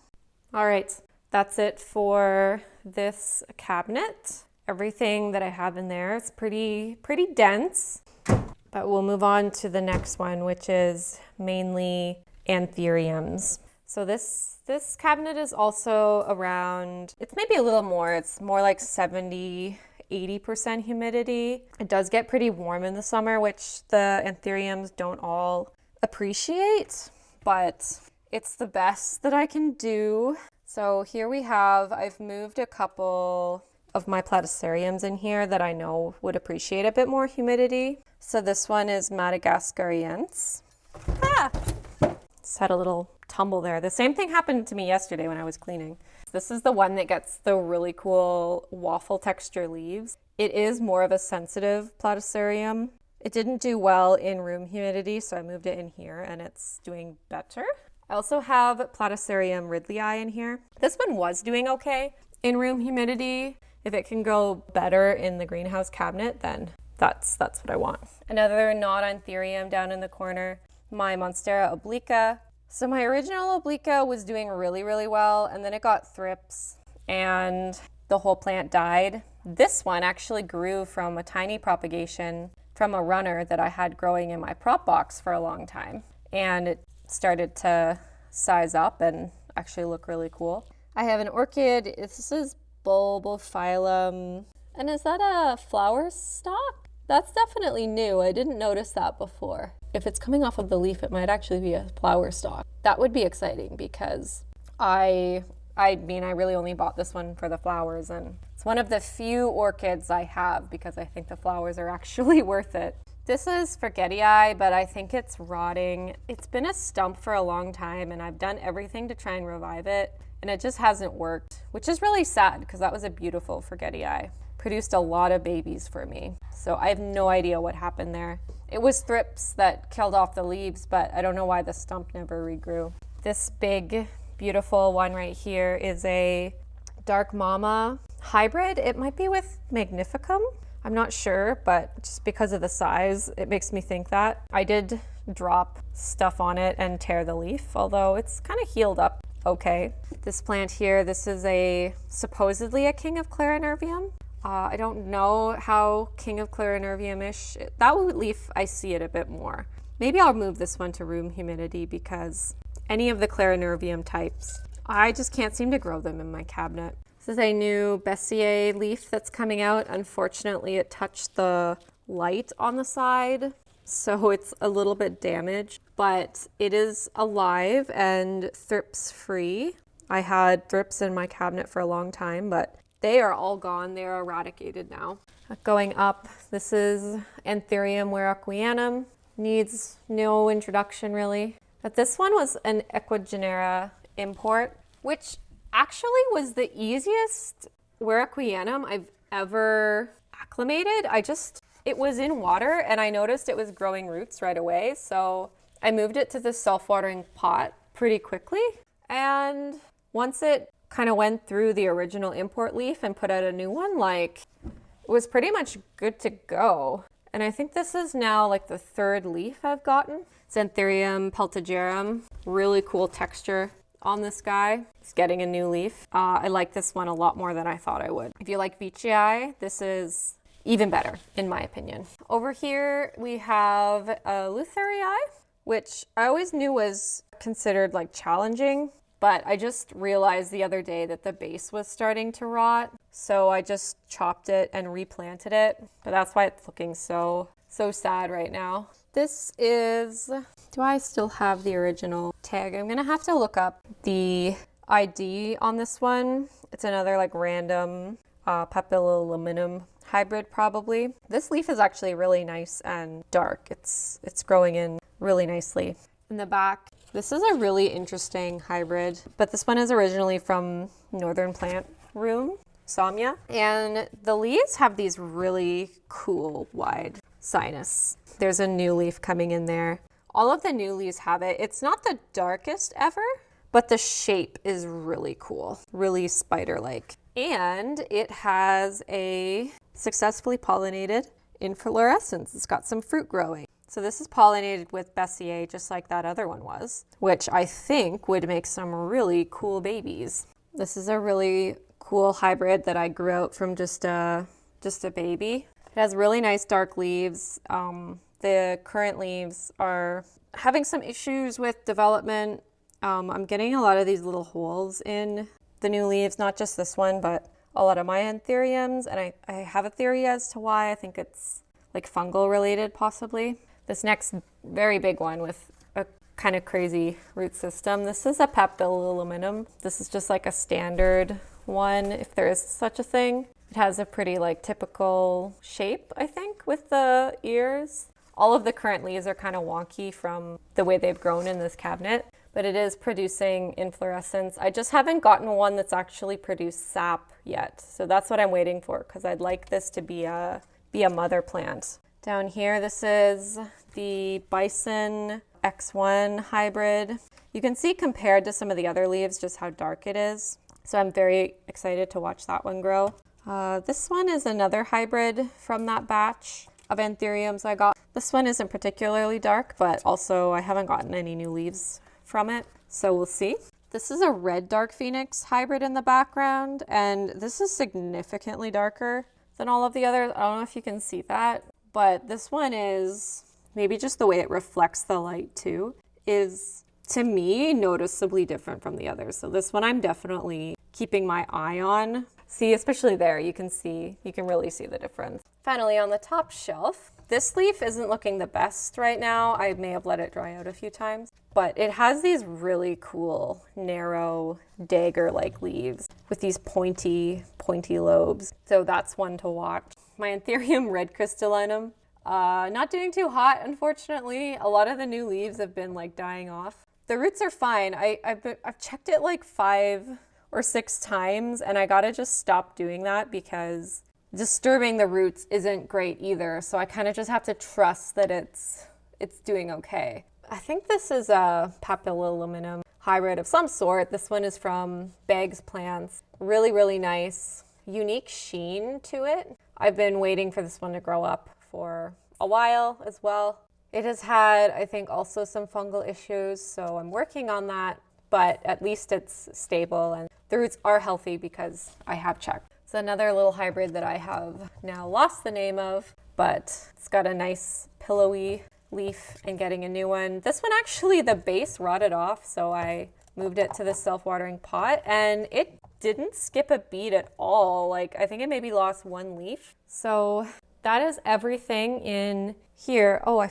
All right, that's it for this cabinet. Everything that I have in there is pretty dense, but we'll move on to the next one, which is mainly anthuriums. So this cabinet is also around, it's maybe a little more, it's more like 70-80% humidity. It does get pretty warm in the summer, which the anthuriums don't all appreciate, but it's the best that I can do. So here we have, I've moved a couple of my platyceriums in here that I know would appreciate a bit more humidity. So this one is Madagascariense. Just had a little tumble there. The same thing happened to me yesterday when I was cleaning. This is the one that gets the really cool waffle texture leaves. It is more of a sensitive platycerium. It didn't do well in room humidity, so I moved it in here and it's doing better. I also have Platycerium ridleyi in here. This one was doing okay in room humidity. If it can go better in the greenhouse cabinet, then that's what I want. Another non-anthurium down in the corner, my Monstera obliqua. So my original obliqua was doing really, really well, and then it got thrips and the whole plant died. This one actually grew from a tiny propagation from a runner that I had growing in my prop box for a long time. And it started to size up and actually look really cool. I have an orchid. This is Bulbophyllum. And is that a flower stalk? That's definitely new. I didn't notice that before. If it's coming off of the leaf, it might actually be a flower stalk. That would be exciting because I really only bought this one for the flowers, and it's one of the few orchids I have because I think the flowers are actually worth it. This is Forgetii, but I think it's rotting. It's been a stump for a long time, and I've done everything to try and revive it, and it just hasn't worked, which is really sad because that was a beautiful Forgetii. Produced a lot of babies for me, so I have no idea what happened there. It was thrips that killed off the leaves, but I don't know why the stump never regrew. This big, beautiful one right here is a Dark Mama hybrid. It might be with Magnificum. I'm not sure, but just because of the size, it makes me think that. I did drop stuff on it and tear the leaf, although it's kind of healed up okay. This plant here, this is supposedly a King of Clarinervium. I don't know how King of Clarinervium-ish. That leaf, I see it a bit more. Maybe I'll move this one to room humidity because any of the Clarinervium types, I just can't seem to grow them in my cabinet. This is a new Bessier leaf that's coming out. Unfortunately, it touched the light on the side, so it's a little bit damaged, but it is alive and thrips free. I had thrips in my cabinet for a long time, but they are all gone. They're eradicated now. Going up, this is Anthurium warocquianum. Needs no introduction really. But this one was an Equigenera import, which actually was the easiest warocquianum I've ever acclimated. It was in water and I noticed it was growing roots right away. So I moved it to this self-watering pot pretty quickly. And once it kind of went through the original import leaf and put out a new one, it was pretty much good to go. And I think this is now like the third leaf I've gotten. Anthurium peltigerum, really cool texture on this guy. It's getting a new leaf. I like this one a lot more than I thought I would. If you like Veitchii, this is even better in my opinion. Over here we have a Lutherii, which I always knew was considered challenging, but I just realized the other day that the base was starting to rot. So I just chopped it and replanted it. But that's why it's looking so sad right now. This is, do I still have the original tag? I'm gonna have to look up the ID on this one. It's another random Papilloaluminum hybrid probably. This leaf is actually really nice and dark. It's growing in really nicely. In the back, this is a really interesting hybrid, but this one is originally from Northern Plant Room. Samya. And the leaves have these really cool wide sinus. There's a new leaf coming in there. All of the new leaves have it. It's not the darkest ever, but the shape is really cool, really spider-like. And it has a successfully pollinated inflorescence. It's got some fruit growing. So this is pollinated with Bessier, just like that other one was, which I think would make some really cool babies. This is a really cool hybrid that I grew out from just a baby. It has really nice dark leaves. The current leaves are having some issues with development. I'm getting a lot of these little holes in the new leaves, not just this one, but a lot of my anthuriums. And I have a theory as to why. I think it's like fungal related, possibly. This next very big one with a kind of crazy root system. This is a papilluminum. This is just like a standard one, if there is such a thing. It has a pretty like typical shape, I think, with the ears. All of the current leaves are kind of wonky from the way they've grown in this cabinet, but it is producing inflorescence. I just haven't gotten one that's actually produced sap yet. So that's what I'm waiting for, because I'd like this to be a mother plant. Down here, this is the Bison X1 hybrid. You can see compared to some of the other leaves just how dark it is. So I'm very excited to watch that one grow. This one is another hybrid from that batch of anthuriums I got. This one isn't particularly dark, but also I haven't gotten any new leaves from it, so we'll see. This is a red dark phoenix hybrid in the background, and this is significantly darker than all of the others. I don't know if you can see that, but this one is, maybe just the way it reflects the light too, is to me noticeably different from the others. So this one I'm definitely keeping my eye on. See, especially there, you can really see the difference. Finally, on the top shelf, this leaf isn't looking the best right now. I may have let it dry out a few times, but it has these really cool, narrow, dagger-like leaves with these pointy lobes. So that's one to watch. My Anthurium red crystallinum, not doing too hot, unfortunately. A lot of the new leaves have been like dying off. The roots are fine. I've checked it like 5 or 6 times, and I gotta just stop doing that because disturbing the roots isn't great either. So I kind of just have to trust that it's doing okay. I think this is a papilluminum hybrid of some sort. This one is from Houseplants. Really, really nice, unique sheen to it. I've been waiting for this one to grow up for a while as well. It has had, I think, also some fungal issues, so I'm working on that, but at least it's stable and the roots are healthy because I have checked. It's another little hybrid that I have now lost the name of, but it's got a nice pillowy leaf and getting a new one. This one actually, the base rotted off, so I moved it to this self-watering pot and it didn't skip a beat at all. Like, I think it maybe lost 1 leaf. So that is everything in here. Oh, I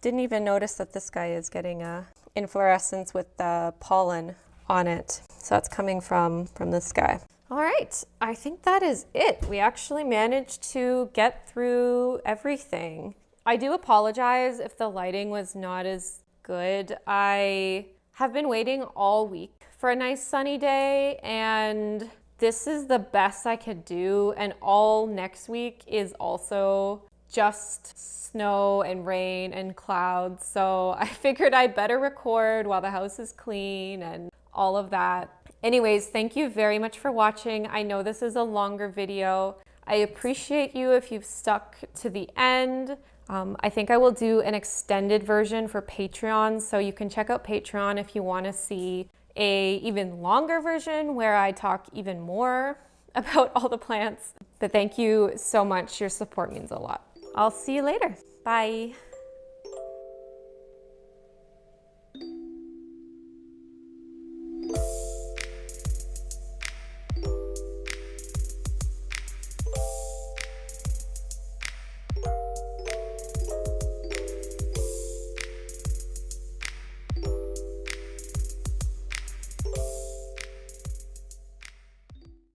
didn't even notice that this guy is getting a inflorescence with the pollen on it. So that's coming from this guy. All right, I think that is it. We actually managed to get through everything. I do apologize if the lighting was not as good. I have been waiting all week for a nice sunny day, and this is the best I could do. And all next week is also just snow and rain and clouds. So I figured I better record while the house is clean and all of that. Anyways, thank you very much for watching. I know this is a longer video. I appreciate you if you've stuck to the end. I think I will do an extended version for Patreon, so you can check out Patreon if you want to see a even longer version where I talk even more about all the plants. But thank you so much. Your support means a lot. I'll see you later. Bye.